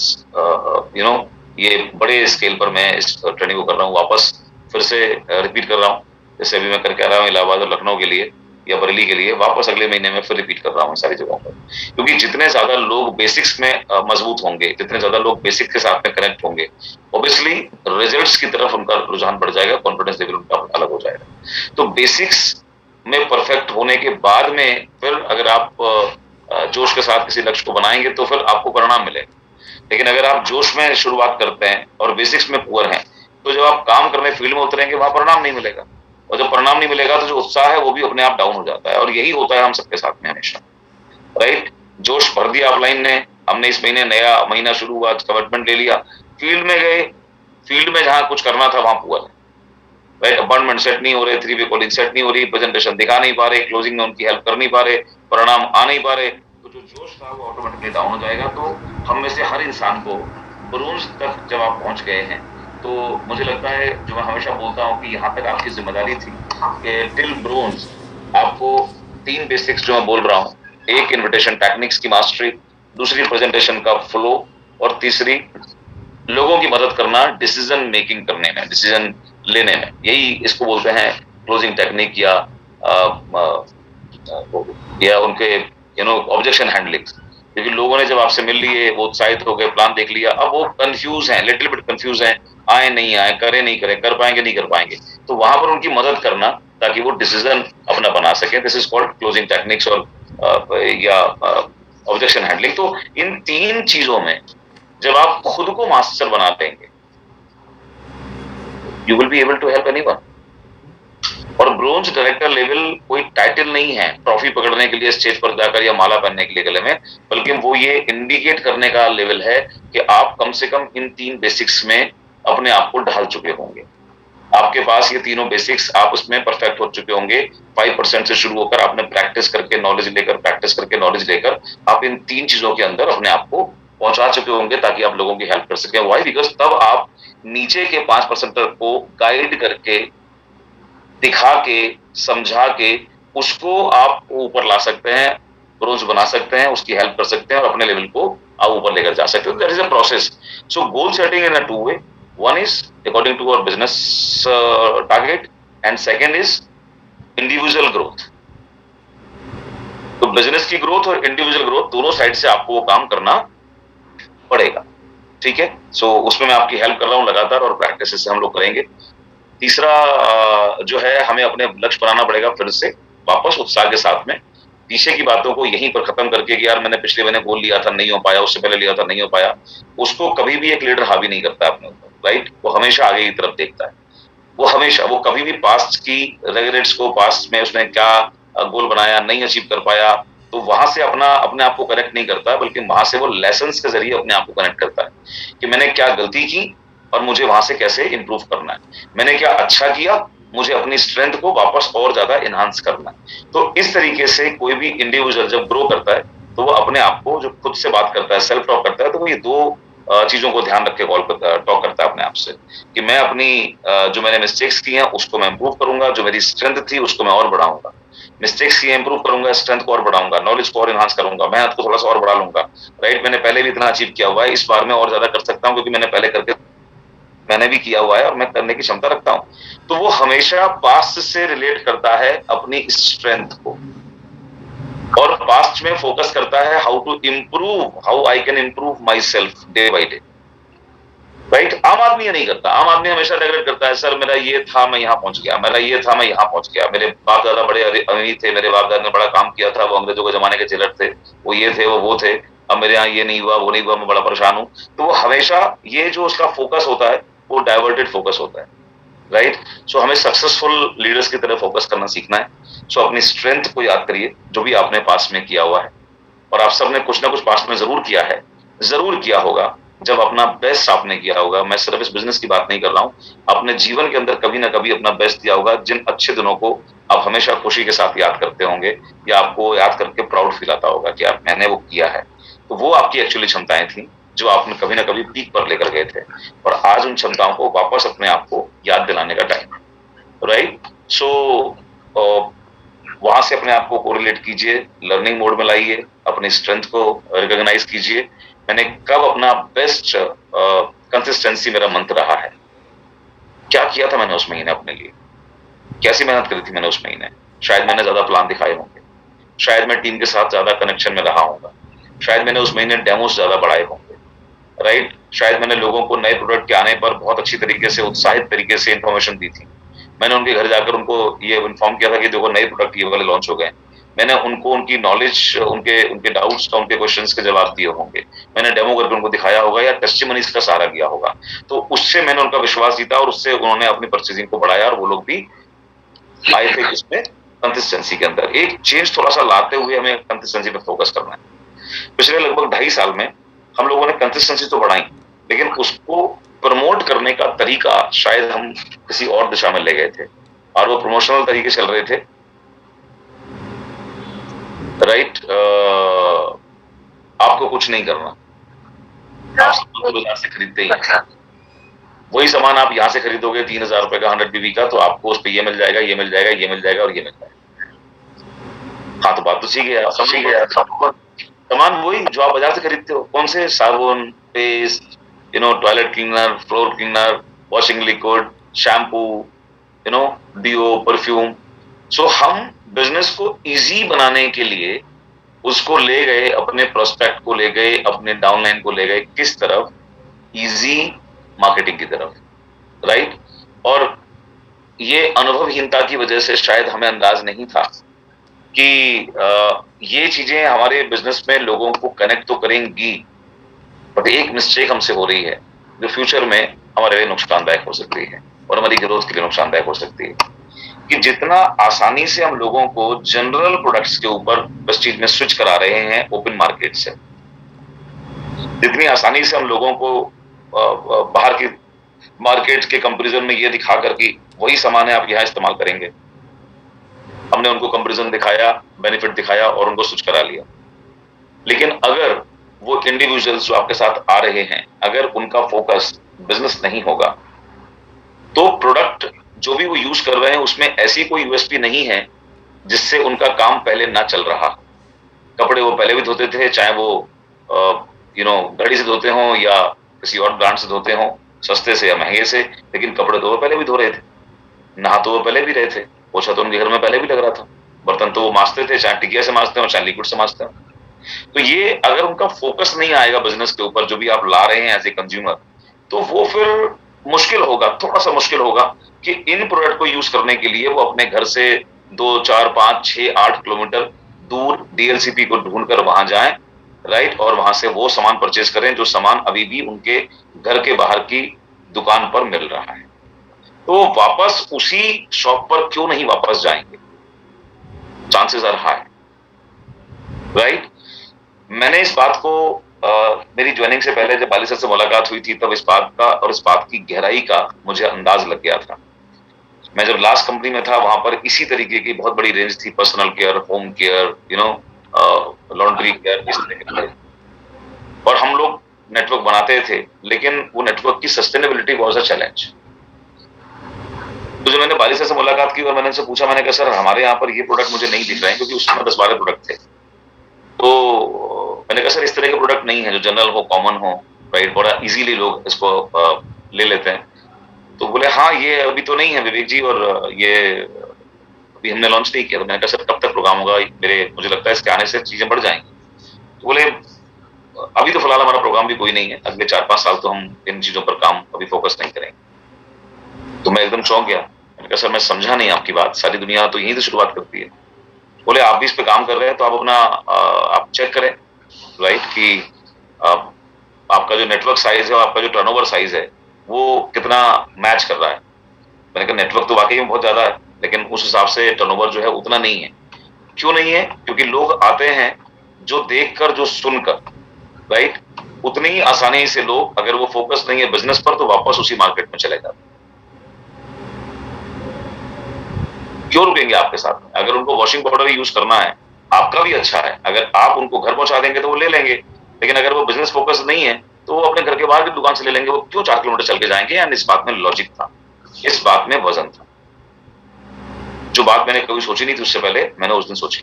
ये बड़े स्केल पर मैं इस ट्रेनिंग को कर रहा हूँ। वापस फिर से रिपीट कर रहा हूँ, जैसे अभी मैं करके आ रहा हूँ इलाहाबाद और लखनऊ के लिए या बरेली के लिए, वापस अगले महीने में फिर रिपीट कर रहा हूँ सारी जगहों पर। क्योंकि जितने ज्यादा लोग बेसिक्स में मजबूत होंगे, जितने ज्यादा लोग बेसिक्स के साथ में कनेक्ट होंगे, ऑब्वियसली रिजल्ट्स की तरफ उनका रुझान बढ़ जाएगा, कॉन्फिडेंस लेवल उनका अलग हो जाएगा। तो बेसिक्स में परफेक्ट होने के बाद में फिर अगर आप जोश के साथ किसी लक्ष्य को बनाएंगे तो फिर आपको परिणाम मिलेगा। लेकिन अगर आप जोश में शुरुआत करते हैं और बेसिक्स में पुअर हैं, तो जब आप काम करने फील्ड में उतरेंगे वहां परिणाम नहीं मिलेगा, और जब परिणाम नहीं मिलेगा तो जो उत्साह है वो भी अपने आप डाउन हो जाता है, और यही होता है हम सबके साथ में हमेशा, राइट, जोश भर दिया ऑफलाइन ने, हमने इस महीने नया महीना शुरू हुआ, कमिटमेंट ले लिया, फील्ड में गए, फील्ड में जहां कुछ करना था वहां पुअर है, राइट, अपॉइंटमेंट सेट नहीं हो रहे, 3 वे कॉलिंग सेट नहीं हो रही, प्रेजेंटेशन दिखा नहीं पा रहे, क्लोजिंग में उनकी हेल्प कर नहीं पा रहे, परिणाम आ नहीं पा रहे, तो जो जोश था वो ऑटोमेटिकली डाउन हो जाएगा। तो हम में से हर इंसान को ब्रोंज तक जब आप पहुंच गए हैं, तो मुझे लगता है, जो मैं हमेशा बोलता हूं कि यहाँ तक आपकी जिम्मेदारी थी कि टिल ब्रोंज आपको 3 बेसिक्स जो मैं बोल रहा हूँ, एक इन्विटेशन टेक्निक्स की मास्टरी, दूसरी प्रेजेंटेशन का फ्लो, और तीसरी लोगों की मदद करना डिसीजन मेकिंग करने में, डिसीजन लेने में, यही इसको बोलते हैं क्लोजिंग टेक्निक या उनके ऑब्जेक्शन हैंडलिंग। क्योंकि लोगों ने जब आपसे मिल लिए, वो उत्साहित हो गए, प्लान देख लिया, अब वो कंफ्यूज हैं, लिटिल बिट कंफ्यूज हैं, आए नहीं आए, करे नहीं करे, कर पाएंगे नहीं कर पाएंगे, तो वहां पर उनकी मदद करना ताकि वो डिसीजन अपना बना सके, this is called closing techniques और या ऑब्जेक्शन हैंडलिंग। तो इन 3 चीजों में जब आप खुद को मास्टर बना देंगे, you will be able to help anyone. और ब्रोंज डायरेक्टर लेवल कोई टाइटल नहीं है ट्रॉफी पकड़ने के लिए स्टेज पर जाकर या माला पहनने के लिए गले में, बल्कि वो ये इंडिकेट करने का लेवल है कि आप कम से कम इन 3 बेसिक्स में अपने आप को ढाल चुके होंगे। आपके पास ये तीनों बेसिक्स, आप उसमें परफेक्ट हो चुके होंगे। 5% से शुरू होकर आपने प्रैक्टिस करके नॉलेज लेकर, प्रैक्टिस करके नॉलेज लेकर, आप इन 3 चीजों के अंदर अपने आप को पहुंचा चुके होंगे ताकि आप लोगों की हेल्प कर सकें। व्हाई? बिकॉज तब आप नीचे के 5% को गाइड करके, दिखा के, समझा के उसको आप ऊपर ला सकते हैं, ब्रोंज बना सकते हैं, उसकी हेल्प कर सकते हैं और अपने लेवल को आप ऊपर लेकर जा सकते हैं। That is a process. So goal setting in a 2 way, one is according to our business target and second is individual growth। तो बिजनेस की ग्रोथ और इंडिविजुअल ग्रोथ दोनों साइड से आपको वो काम करना पड़ेगा, ठीक है। सो उसमें मैं आपकी हेल्प कर रहा हूं लगातार, और प्रैक्टिस से हम लोग करेंगे। तीसरा जो है, हमें अपने लक्ष्य बनाना पड़ेगा फिर से वापस उत्साह के साथ में, पीछे की बातों को यहीं पर खत्म करके कि यार मैंने पिछले महीने गोल लिया था नहीं हो पाया, उससे पहले लिया था नहीं हो पाया, उसको कभी भी एक लीडर हावी नहीं करता अपने ऊपर, राइट। वो हमेशा आगे की तरफ देखता है, वो हमेशा, वो कभी भी पास्ट की रेगरेट्स को, पास्ट में उसने क्या गोल बनाया नहीं अचीव कर पाया, तो वहां से अपने आप को कनेक्ट नहीं करता, बल्कि वहां से वो लेसन्स के जरिए अपने आप को कनेक्ट करता है कि मैंने क्या गलती की और मुझे वहां से कैसे इंप्रूव करना है, मैंने क्या अच्छा किया, मुझे अपनी स्ट्रेंथ को वापस और ज्यादा एनहांस करना है। तो इस तरीके से कोई भी इंडिविजुअल जब ग्रो करता है, तो वो अपने आप को जो खुद से बात करता है, सेल्फ टॉक करता है, तो वो ये 2 चीजों को ध्यान रख के टॉक करता है अपने आप से कि मैं अपनी जो मैंने मिस्टेक्स की हैं उसको मैं इंप्रूव करूंगा, जो मेरी स्ट्रेंथ थी उसको मैं और बढ़ाऊंगा, मिस्टेक्स की इंप्रूव करूंगा, स्ट्रेंथ को और बढ़ाऊंगा, नॉलेज को और एनहांस करूंगा, मेहनत को थोड़ा सा और बढ़ा लूंगा, राइट। मैंने पहले भी इतना अचीव किया हुआ है, इस बार मैं और ज्यादा कर सकता हूँ क्योंकि मैंने भी किया हुआ है और मैं करने की क्षमता रखता हूं। तो वो हमेशा पास्ट से रिलेट करता है अपनी स्ट्रेंथ को, और पास्ट में फोकस करता है how to improve, how I can improve myself day by day, right. आम आदमी ये नहीं करता, आम आदमी हमेशा रिग्रेट करता है, सर मेरा ये था मैं यहाँ पहुंच गया, मेरा ये था मैं यहाँ पहुंच गया, मेरे बाप दादा बड़े अमीर थे, मेरे बाप दादा ने बड़ा काम किया था, वो अंग्रेजों के जमाने के जेलर थे, वो ये थे वो थे, अब मेरे यहाँ ये नहीं हुआ वो नहीं हुआ, मैं बड़ा परेशान हूं। तो वो हमेशा ये जो उसका फोकस होता है वो डाइवर्टेड फोकस होता है, राइट। सो हमें सक्सेसफुल लीडर्स की तरह फोकस करना सीखना है। सो अपनी स्ट्रेंथ को याद करिए, जो भी आपने पास्ट में किया हुआ है, और आप सबने कुछ ना कुछ पास्ट में जरूर किया है, जरूर किया होगा, जब अपना बेस्ट आपने किया होगा। मैं सिर्फ इस बिजनेस की बात नहीं कर रहा हूं, अपने जीवन के अंदर कभी ना कभी अपना बेस्ट दिया होगा, जिन अच्छे दिनों को आप हमेशा खुशी के साथ याद करते होंगे, या आपको याद करके प्राउड फील आता होगा कि यार मैंने वो किया है। तो वो आपकी एक्चुअली क्षमताएं थी जो आपने कभी ना कभी पीक पर लेकर गए थे, और आज उन क्षमताओं को वापस अपने आप को याद दिलाने का टाइम है, राइट। सो वहां से अपने आप को कोरिलेट कीजिए, लर्निंग मोड में लाइए, अपनी स्ट्रेंथ को रिकॉग्नाइज कीजिए। मैंने कब अपना बेस्ट, कंसिस्टेंसी मेरा मंत्र रहा है, क्या किया था मैंने उस महीने अपने लिए, कैसी मेहनत करी थी मैंने उस महीने, शायद मैंने ज्यादा प्लान दिखाए होंगे, शायद मैं टीम के साथ ज्यादा कनेक्शन में रहा होगा, शायद मैंने उस महीने डेमोस ज्यादा बढ़ाए होंगे, राइट। शायद मैंने लोगों को नए प्रोडक्ट के आने पर बहुत अच्छी तरीके से, उत्साहित तरीके से इंफॉर्मेशन दी थी। मैंने उनके घर जाकर उनको ये इन्फॉर्म किया था कि देखो नए प्रोडक्ट ये वाले लॉन्च हो गए। मैंने उनको उनकी नॉलेज, उनके डाउट्स का, उनके क्वेश्चंस के जवाब दिए होंगे। मैंने डेमो करके उनको दिखाया होगा या टेस्टिमनीज का सहारा लिया होगा। तो उससे मैंने उनका विश्वास जीता और उससे उन्होंने अपनी परचेजिंग को बढ़ाया और वो लोग भी आए थे इसमें कंसिस्टेंसी के अंदर एक चेंज थोड़ा सा लाते हुए हमें कंसिस्टेंसी पे फोकस करना है। पिछले लगभग 2.5 साल में हम लोगों ने कंसिस्टेंसी तो बढ़ाई, लेकिन उसको प्रमोट करने का तरीका शायद हम किसी और दिशा में ले गए थे, और वो प्रमोशनल तरीके चल रहे थे, राइट। आपको कुछ नहीं करना, आप सामान बाजार से खरीदते ही हैं, वही सामान आप यहाँ से खरीदोगे 3,000 रुपए का 100 BB का, तो आपको उस पर ये मिल जाएगा, ये मिल जाएगा, ये मिल जाएगा और ये मिल जाएगा। हाँ, तो बात तो सीख गया, समझ गया। सामान वही जो आप बाजार से खरीदते हो, कौन से साबुन, paste, toilet cleaner, floor cleaner, washing liquid, shampoo, deo, perfume. So हम बिजनेस को इजी बनाने के लिए उसको ले गए, अपने प्रोस्पेक्ट को ले गए, अपने डाउनलाइन को ले गए किस तरफ, इजी मार्केटिंग की तरफ, राइट। और ये अनुभवहीनता की वजह से शायद हमें अंदाज नहीं था कि ये चीजें हमारे बिजनेस में लोगों को कनेक्ट तो करेंगी, बट एक मिस्टेक हमसे हो रही है जो फ्यूचर में हमारे लिए नुकसानदायक हो सकती है और हमारी ग्रोथ के लिए नुकसानदायक हो सकती है, कि जितना आसानी से हम लोगों को जनरल प्रोडक्ट्स के ऊपर बस चीज में स्विच करा रहे हैं ओपन मार्केट से, जितनी आसानी से हम लोगों को बाहर की मार्केट के कंपैरिजन में ये दिखा करके वही सामान है आप यहाँ इस्तेमाल करेंगे, हमने उनको कंपैरिजन दिखाया, बेनिफिट दिखाया और उनको स्विच करा लिया। लेकिन अगर वो इंडिविजुअल्स जो आपके साथ आ रहे हैं, अगर उनका फोकस बिजनेस नहीं होगा, तो प्रोडक्ट जो भी वो यूज कर रहे हैं उसमें ऐसी कोई यूएसपी नहीं है जिससे उनका काम पहले ना चल रहा। कपड़े वो पहले भी धोते थे, चाहे वो घड़ी से धोते हों या किसी और ब्रांड से धोते हों, सस्ते से या महंगे से, लेकिन कपड़े तो वो पहले भी धो रहे थे, नहा तो वो पहले भी रहे थे, पोछा तो उनके घर में पहले भी लग रहा था, बर्तन तो वो मांजते थे, चाहे टिकिया से मांजते हो चाहे लिक्विड से मांजते हो। तो ये अगर उनका फोकस नहीं आएगा बिजनेस के ऊपर, जो भी आप ला रहे हैं एज ए कंज्यूमर, तो वो फिर मुश्किल होगा, थोड़ा सा मुश्किल होगा कि इन प्रोडक्ट को यूज करने के लिए वो अपने घर से 2, 4, 5, 6, 8 किलोमीटर दूर डीएलसीपी को ढूंढकर वहां जाएं, राइट, और वहां से वो सामान परचेज करें जो सामान अभी भी उनके घर के बाहर की दुकान पर मिल रहा है। तो वापस उसी शॉप पर क्यों नहीं वापस जाएंगे, चांसेस आर हाई, राइट। मैंने इस बात को मेरी ज्वाइनिंग से पहले जब बाली सर से मुलाकात हुई थी, तब इस बात का और इस बात की गहराई का मुझे अंदाज लग गया था। मैं जब लास्ट कंपनी में था वहां पर इसी तरीके की बहुत बड़ी रेंज थी, personal care, home care, laundry care, इस तरह के, और हम लोग नेटवर्क बनाते थे, लेकिन वो नेटवर्क की सस्टेनेबिलिटी वाज अ चैलेंज। तो जब मैंने बाली सर से मुलाकात की और मैंने उनसे पूछा, मैंने कहा सर हमारे यहाँ पर ये प्रोडक्ट मुझे नहीं दिख रहे हैं, क्योंकि उस समय 10-12 प्रोडक्ट थे। तो मैंने कहा सर इस तरह के प्रोडक्ट नहीं है जो जनरल हो, कॉमन हो, राइट, बड़ा इजीली लोग इसको ले लेते हैं। तो बोले हाँ ये अभी तो नहीं है विवेक जी, और ये अभी हमने लॉन्च नहीं किया। तो मैंने कहा सर कब तक प्रोग्राम होगा, मुझे लगता है इसके आने से चीजें बढ़ जाएंगी। तो बोले अभी तो फिलहाल हमारा प्रोग्राम भी कोई नहीं है, अगले 4-5 साल तो हम इन चीजों पर काम अभी फोकस नहीं करेंगे। तो मैं एकदम चौंक गया, मैंने कहा सर मैं समझा नहीं आपकी बात, सारी दुनिया तो यहीं से शुरुआत करती है। बोले आप भी इस पे काम कर रहे हैं तो आप अपना आप चेक करें, राइट, कि आपका जो नेटवर्क साइज है और आपका जो टर्नओवर साइज है वो कितना मैच कर रहा है। मैंने कहा नेटवर्क तो वाकई में बहुत ज्यादा है, लेकिन उस हिसाब से टर्नओवर जो है उतना नहीं है। क्यों नहीं है? क्योंकि लोग आते हैं जो देखकर, जो सुनकर, राइट, उतनी ही आसानी से लोग, अगर वो फोकस नहीं है बिजनेस पर, तो वापस उसी मार्केट में चले जाते। क्यों रुकेंगे आपके साथ में? अगर उनको वॉशिंग पाउडर यूज करना है, आपका भी अच्छा है, अगर आप उनको घर पहुंचा देंगे तो वो ले लेंगे, लेकिन अगर वो बिजनेस फोकस नहीं है तो वो अपने घर के बाहर की दुकान से ले लेंगे। वो क्यों 4 किलोमीटर चल के जाएंगे? एंड इस बात में लॉजिक था, इस बात में वजन था। जो बात मैंने कभी सोची नहीं थी उससे पहले, मैंने उस दिन सोची।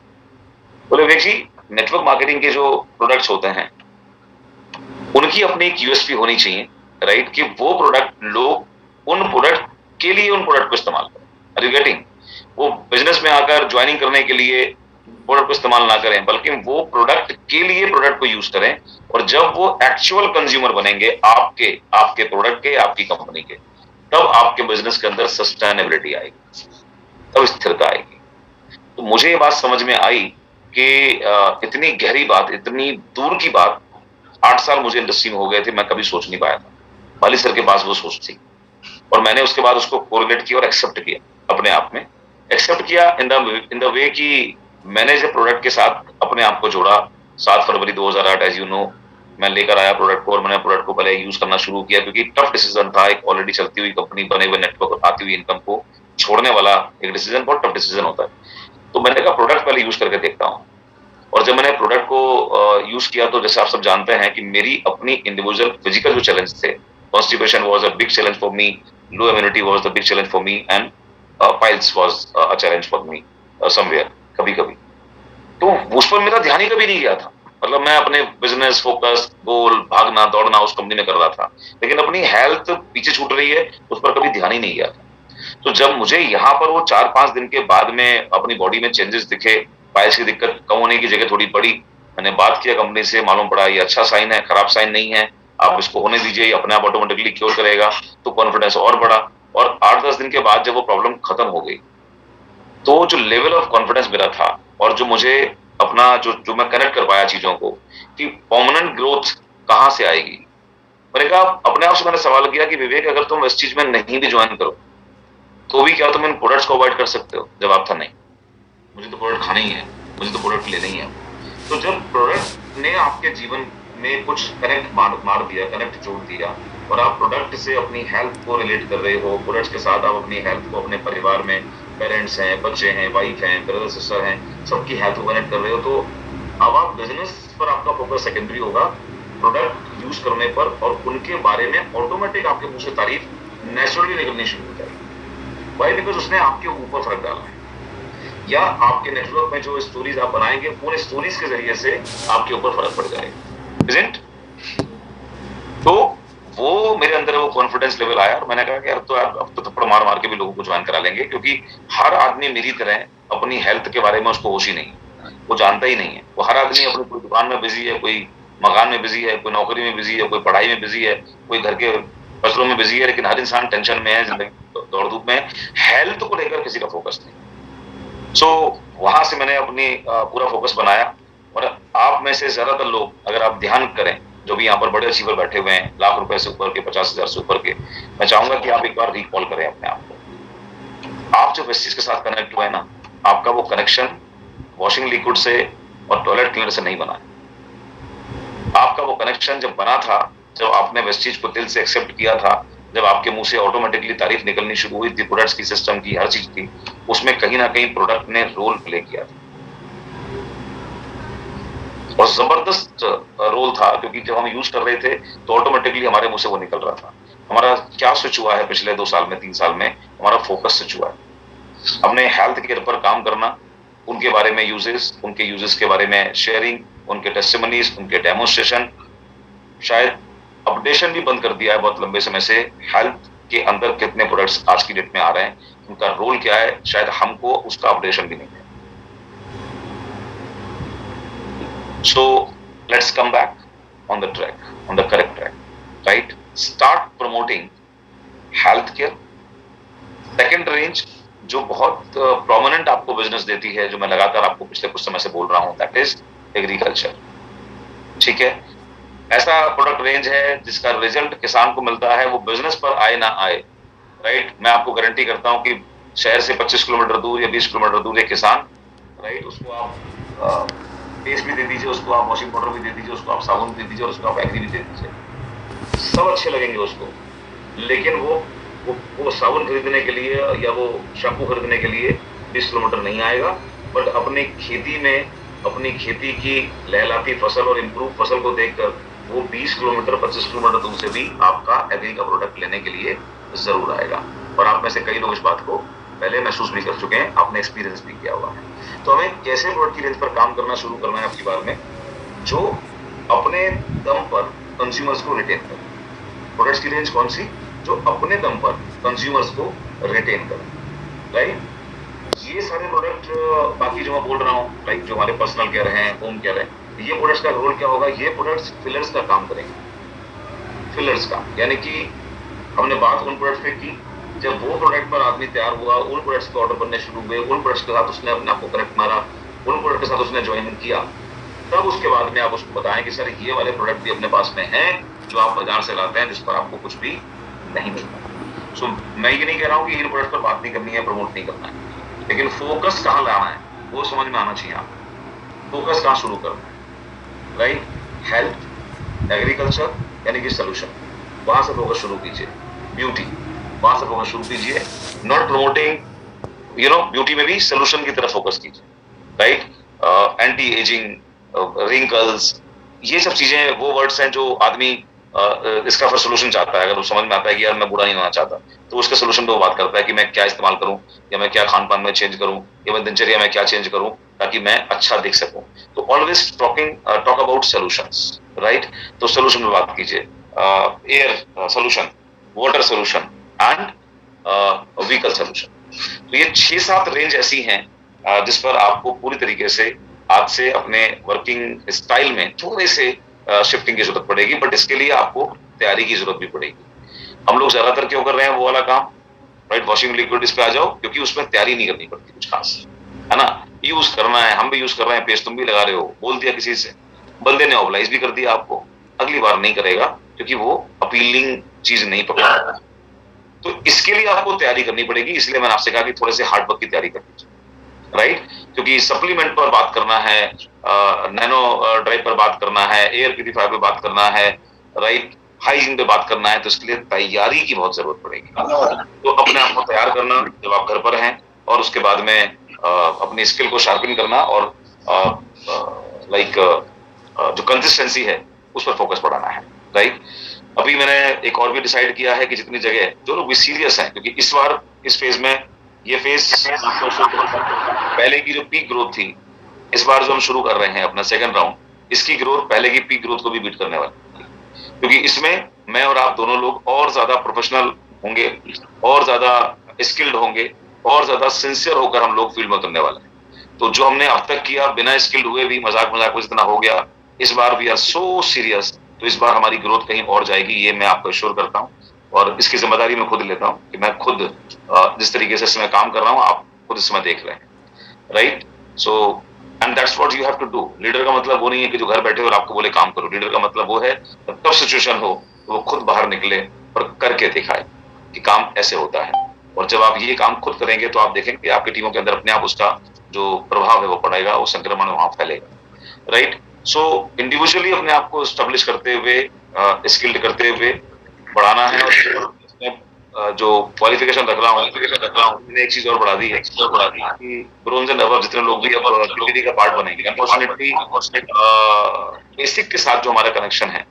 बोले विवेक जी, नेटवर्क मार्केटिंग के जो प्रोडक्ट्स होते हैं उनकी अपनी एक यूएसपी होनी चाहिए, राइट, कि वो प्रोडक्ट लोग उन प्रोडक्ट के लिए उन प्रोडक्ट को इस्तेमाल करें। Are you getting? वो बिजनेस में आकर ज्वाइनिंग करने के लिए प्रोडक्ट को इस्तेमाल ना करें, बल्कि वो प्रोडक्ट के लिए प्रोडक्ट को यूज करें। और जब वो एक्चुअल कंज्यूमर बनेंगे आपके प्रोडक्ट के, आपकी कंपनी के, तब आपके बिजनेस के अंदर सस्टेनेबिलिटी आएगी, तब स्थिरता आएगी। तो मुझे ये बात समझ में आई कि इतनी गहरी बात, इतनी दूर की बात 8 साल मुझे इंडस्ट्री में हो गए थे, मैं कभी सोच नहीं पाया था। बाली सर के पास वो सोच थी और मैंने उसके बाद उसको कोरिलेट किया और एक्सेप्ट किया अपने आप में एक्सेप्ट किया इन द वे कि मैंने जब प्रोडक्ट के साथ अपने आप को जोड़ा 7 फरवरी 2008 एज यू नो, मैं लेकर आया प्रोडक्ट को और मैंने प्रोडक्ट को पहले यूज करना शुरू किया क्योंकि टफ डिसीजन था। एक ऑलरेडी चलती हुई कंपनी, बने हुए नेटवर्क, आती हुई इनकम को छोड़ने वाला एक डिसीजन बहुत टफ डिसीजन होता है। तो मैंने कहा प्रोडक्ट पहले यूज करके देखता हूँ। और जब मैंने प्रोडक्ट को यूज किया तो जैसे आप सब जानते हैं कि मेरी अपनी इंडिविजुअल फिजिकल जो चैलेंज थे, constipation was a big challenge for me, low immunity was the big challenge for me and piles was a challenge for me somewhere, कभी कभी। तो उस पर मेरा ध्यान ही कभी नहीं गया था। मतलब मैं अपने बिजनेस फोकस, गोल, भागना दौड़ना उस कंपनी में कर रहा था, लेकिन अपनी हेल्थ पीछे छूट रही है उस पर कभी ध्यान ही नहीं गया था। तो जब मुझे यहाँ पर वो 4-5 दिन के बाद में अपनी बॉडी में चेंजेस दिखे, पाइल्स की दिक्कत कम होने की जगह थोड़ी बढ़ी, मैंने बात किया कंपनी से, मालूम पड़ा ये अच्छा साइन है, खराब साइन नहीं है, आप इसको होने दीजिए, ये अपने आप ऑटोमेटिकली क्योर करेगा। तो कॉन्फिडेंस और बढ़ा और 8-10 दिन के बाद जब वो प्रॉब्लम खत्म हो गई तो जो लेवल ऑफ कॉन्फिडेंस मेरा था और जो मुझे अपना जो मैं कनेक्ट कर पाया चीजों को कि परमानेंट ग्रोथ कहाँ से आएगी। मैंने कहा, अपने आप से मैंने सवाल किया कि विवेक, अगर तुम इस चीज में नहीं भी ज्वाइन करो तो भी क्या तुम इन प्रोडक्ट्स को अवॉइड कर सकते हो? जवाब था नहीं, मुझे तो प्रोडक्ट खाना ही है, मुझे तो प्रोडक्ट लेना ही है। तो जब प्रोडक्ट ने आपके जीवन में कुछ कनेक्ट मार दिया, कनेक्ट जोड़ दिया और आप प्रोडक्ट से अपनी हेल्थ को रिलेट कर रहे हो, प्रोडक्ट के साथ आप अपनी हेल्थ को अपने परिवार में, पेरेंट्स हैं, बच्चे हैं, वाइफ हैं, ब्रदर सिस्टर हैं, सबकी हेल्थ को कनेक्ट कर रहे हो, तो अब आप बिजनेस पर आपका फोकस सेकेंडरी होगा, प्रोडक्ट यूज करने पर और उनके बारे में ऑटोमेटिक आपके मुंह से तारीफ नेचुरली निकलनी शुरू हो जाएगी। वाई? बिकॉज उसने आपके ऊपर फर्क डाला है, या आपके नेटवर्क में जो स्टोरीज आप बनाएंगे उन स्टोरीज के जरिए से आपके ऊपर फर्क पड़ जाएगा, इजंट? तो वो मेरे अंदर वो कॉन्फिडेंस लेवल आया और मैंने कहा कि यार तो यार अब तो थप्पड़ मार मार के भी लोगों को ज्वाइन करा लेंगे, क्योंकि हर आदमी मेरी तरह अपनी हेल्थ के बारे में उसको होश ही नहीं, वो जानता ही नहीं है। वो हर आदमी अपनी कोई दुकान में बिजी है, कोई मकान में बिजी है, कोई नौकरी में बिजी है, कोई पढ़ाई में बिजी है, कोई घर के फसलों में बिजी है, लेकिन हर इंसान टेंशन में है, जिंदगी दौड़ धूप में। हेल्थ को लेकर किसी का फोकस नहीं। सो वहां से मैंने अपनी पूरा फोकस बनाया। और आप में से ज्यादातर लोग, अगर आप ध्यान करें, जो भी यहाँ पर बड़े अचीवर बैठे हुए हैं, लाख रुपए से ऊपर के, 50,000 से ऊपर के, मैं चाहूंगा कि आप एक बार रिकॉल करें अपने आप को। आप जो इस चीज के साथ कनेक्ट हुए ना, आपका वो कनेक्शन वॉशिंग लिक्विड से और टॉयलेट क्लीनर से नहीं बना है। आपका वो कनेक्शन जब बना था, जब आपने वेस्टीज को दिल से एक्सेप्ट किया था, जब आपके मुंह से ऑटोमेटिकली तारीफ निकलनी शुरू हुई थी प्रोडक्ट्स की, सिस्टम की, हर चीज की, उसमें कहीं ना कहीं प्रोडक्ट ने रोल प्ले किया था और जबरदस्त रोल था, क्योंकि जब हम यूज कर रहे थे तो ऑटोमेटिकली हमारे मुंह से वो निकल रहा था। हमारा क्या स्विच हुआ है पिछले 2 साल में, 3 साल में? हमारा फोकस स्विच हुआ है। हमने हेल्थ केयर पर काम करना, उनके बारे में यूजेस, उनके यूजेस के बारे में शेयरिंग, उनके टेस्टिमनीज, उनके डेमोन्स्ट्रेशन, शायद अपडेशन भी बंद कर दिया है बहुत लंबे समय से। हेल्थ के अंदर कितने प्रोडक्ट्स आज की डेट में आ रहे हैं, उनका रोल क्या है, शायद हमको उसका अपडेशन भी नहीं है। So let's come back on the track, on the correct track, right? Start promoting healthcare. Second range जो बहुत prominent आपको बिजनेस देती है, जो मैं लगातार आपको पिछले कुछ समय से बोल रहा हूँ, that is एग्रीकल्चर। ठीक है, ऐसा प्रोडक्ट रेंज है जिसका रिजल्ट किसान को मिलता है, वो बिजनेस पर आए ना आए, राइट? मैं आपको गारंटी करता हूँ कि शहर से 25 किलोमीटर दूर या 20 किलोमीटर दूर एक किसान, राइट, उसको आप पेस्ट भी दे दीजिए, उसको आप वॉशिंग पाउडर भी दे दीजिए, उसको आप साबुन दे दीजिए और उसको आप एग्री भी दे दीजिए, सब अच्छे लगेंगे उसको। लेकिन वो साबुन खरीदने के लिए या वो शैम्पू खरीदने के लिए 20 किलोमीटर नहीं आएगा, बट अपनी खेती में, अपनी खेती की लहलाती फसल और इम्प्रूव फसल को देखकर वो 20 किलोमीटर, 25 किलोमीटर दूर से भी आपका एग्री का प्रोडक्ट लेने के लिए जरूर आएगा। और आप में से कई लोग इस बात को पहले महसूस भी कर चुके हैं, आपने एक्सपीरियंस भी किया हुआ है। तो हमें कैसे प्रोडक्ट की रेंज पर काम करना शुरू करना है आपकी बार में, जो अपने दम पर कंज्यूमर्स को रिटेन करे। प्रोडक्ट्स की रेंज कौन सी? जो अपने दम पर कंज्यूमर्स को रिटेन करे, राइट? ये सारे प्रोडक्ट, बाकी जो मैं बोल रहा हूँ, लाइक जो हमारे पर्सनल केयर हैं, होम केयर है, ये प्रोडक्ट्स का रोल क्या होगा? ये प्रोडक्ट्स फिलर्स का काम करेंगे। फिलर्स का यानी कि हमने बात उन प्रोडक्ट्स पे की, जब वो प्रोडक्ट पर आदमी तैयार हुआ, उन प्रोडक्ट्स के ऑर्डर बनने शुरू हुए, उन प्रोडक्ट्स के साथ उसने अपने आप को कनेक्ट मारा, उन प्रोडक्ट के साथ उसने ज्वाइन किया, तब उसके बाद में आप उसको बताएं कि सर ये वाले प्रोडक्ट भी अपने पास में हैं जो आप बाजार से लाते हैं, जिस पर आपको कुछ भी नहीं मिलता। सो मैं ये नहीं कह रहा हूँ कि इन प्रोडक्ट पर बात नहीं करनी है, प्रमोट नहीं करना है, लेकिन फोकस कहाँ लाना है वो समझ में आना चाहिए आपको। फोकस कहाँ शुरू करना है, राइट? हेल्थ, एग्रीकल्चर यानी कि सोल्यूशन, वहां से फोकस शुरू कीजिए। ब्यूटी, वहां से फोकस शुरू कीजिए। नॉट प्रमोटिंग ब्यूटी में भी सोल्यूशन की तरफ फोकस कीजिए, राइट? एंटी एजिंग, रिंकल्स, ये सब चीजें वो वर्ड्स हैं जो आदमी इसका फिर सोल्यूशन चाहता है। अगर वो समझ में आता है कि यार मैं बुरा नहीं होना चाहता, तो उसके सोल्यूशन पे वो बात करता है कि मैं क्या इस्तेमाल करूं, या मैं क्या खान पान में चेंज करूं, या मैं दिनचर्या में क्या चेंज करूं ताकि मैं अच्छा दिख सकूं। तो always talk about solutions, right? तो सोल्यूशन पे बात कीजिए। Air solution, water solution and vehicle solution. तो ये 6-7 रेंज ऐसी हैं जिस पर आपको पूरी तरीके से आज से अपने वर्किंग स्टाइल में थोड़े से शिफ्टिंग की जरूरत पड़ेगी, बट इसके लिए आपको तैयारी की जरूरत भी पड़ेगी। हम लोग ज्यादातर क्यों कर रहे हैं वो वाला काम, राइट? वॉशिंग लिक्विड इस पे आ जाओ, क्योंकि उसमें तैयारी नहीं करनी पड़ती कुछ खास, है ना? यूज करना है, हम भी यूज कर रहे हैं, पेस्ट तुम भी लगा रहे हो, बोल दिया किसी से, बंदे ने ऑब्लाइज भी कर दिया आपको, अगली बार नहीं करेगा क्योंकि वो अपीलिंग चीज नहीं पकड़ा। तो इसके लिए आपको तैयारी करनी पड़ेगी, इसलिए मैंने आपसे कहा कि थोड़े से हार्ड वर्क की तैयारी करनी चाहिए, राइट? क्योंकि सप्लीमेंट पर बात करना है, नैनो ड्राइव पर बात करना है, एयर प्यूरिफायर पे बात करना है, राइट? हाइजीन पे बात करना है, तो इसके लिए तैयारी की बहुत जरूरत पड़ेगी। तो अपने आप को तैयार करना जब आप घर पर हैं, और उसके बाद में अपनी स्किल को शार्पन करना, और लाइक जो कंसिस्टेंसी है उस पर फोकस बढ़ाना है, राइट? अभी मैंने एक और भी डिसाइड किया है कि जितनी जगह जो लोग भी सीरियस हैं, क्योंकि इस बार इस फेज में, ये फेज पहले की जो पीक ग्रोथ थी, इस बार जो हम शुरू कर रहे हैं अपना सेकंड राउंड, इसकी ग्रोथ पहले की पीक ग्रोथ को भी बीट करने वाली है। क्योंकि इसमें मैं और आप दोनों लोग और ज्यादा प्रोफेशनल होंगे, और ज्यादा स्किल्ड होंगे, और ज्यादा सिंसियर होकर हम लोग फील्ड में उतरने वाले हैं। तो जो हमने अब तक किया बिना स्किल्ड हुए भी मजाक मजाक में जितना हो गया, इस बार वी आर सो सीरियस। तो इस बार हमारी ग्रोथ कहीं और जाएगी, ये मैं आपको एश्योर करता हूँ, और इसकी जिम्मेदारी मैं खुद लेता हूँ कि मैं खुद जिस तरीके से इसमें काम कर रहा हूँ आप खुद इसमें देख रहे हैं, right? So and that's what you have to do. Leader का मतलब वो नहीं है कि जो घर बैठे और आपको बोले काम करो। लीडर का मतलब वो है टफ सिचुएशन हो तो वो खुद बाहर निकले और करके दिखाए कि काम ऐसे होता है। और जब आप ये काम खुद करेंगे तो आप देखेंगे आपकी टीमों के अंदर अपने आप उसका जो प्रभाव है वो पड़ेगा, वो संक्रमण वहां फैलेगा, राइट? सो इंडिविजुअली अपने आप को स्टेब्लिश करते हुए, स्किल्ड करते हुए बढ़ाना है। और जो क्वालिफिकेशन रख रहा हूँ मैंने एक चीज और बढ़ा दी है कि ब्रोंज एंड अबव जितने लोग भी अब टीडी का पार्ट बनेंगे। अनफॉर्चुनेटली बेसिक के साथ जो हमारा कनेक्शन है,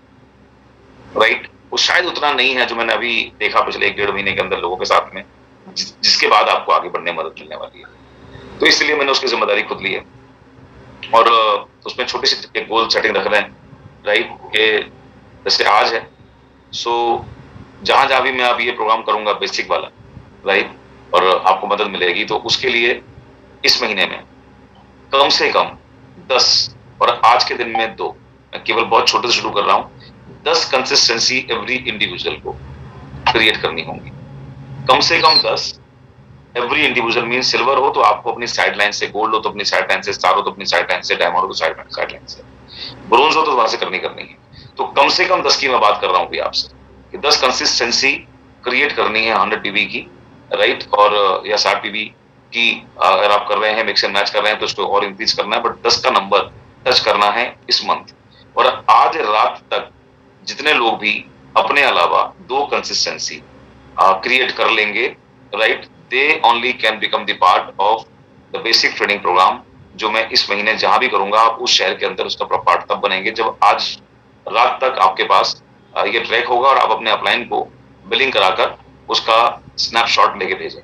राइट, वो शायद उतना नहीं है जो मैंने अभी देखा पिछले 1-1.5 महीने के अंदर लोगों के साथ में, जिसके बाद आपको आगे बढ़ने में मदद मिलने वाली है। तो इसलिए मैंने उसकी जिम्मेदारी खुद ली है, और उसमें छोटी सी एक गोल सेटिंग रख रहे हैं, राइट? कि जैसे आज है, सो जहां जहां भी मैं अब ये प्रोग्राम करूंगा बेसिक वाला, राइट, और आपको मदद मिलेगी, तो उसके लिए इस महीने में कम से कम 10, और आज के दिन में 2, मैं केवल बहुत छोटे से शुरू कर रहा हूं, 10 कंसिस्टेंसी एवरी इंडिविजुअल को क्रिएट करनी होंगी। कम से कम 10 एवरी इंडिविजुअल। मीन सिल्वर हो तो आपको अपनी साइड लाइन से, गोल्ड हो तो अपनी साइड लाइन से, स्टार हो तो अपनी साइड लाइन से, डायमंड हो तो साइड लाइन से, ब्रोंज हो तो वहां से करनी है। तो कम से कम 10 की मैं बात कर रहा हूं भी आपसे कि 10 कंसिस्टेंसी क्रिएट करनी है 100 पीबी की, राइट? और या 60 पीबी की अगर आप कर रहे हैं, मिक्स एंड मैच कर रहे हैं, तो उसको और इंक्रीज करना है, बट 10 का नंबर टच करना है इस मंथ। और आज रात तक जितने लोग भी अपने अलावा 2 कंसिस्टेंसी क्रिएट कर लेंगे, right, they only can become the part of the basic training program जो मैं इस महीने जहां भी करूंगा। आप उस शहर के अंदर उसका पार्ट तब बनेंगे जब आज रात तक आपके पास ये ट्रैक होगा और आप अपने अपलाइन को बिलिंग कराकर उसका स्नैपशॉट लेके भेजें,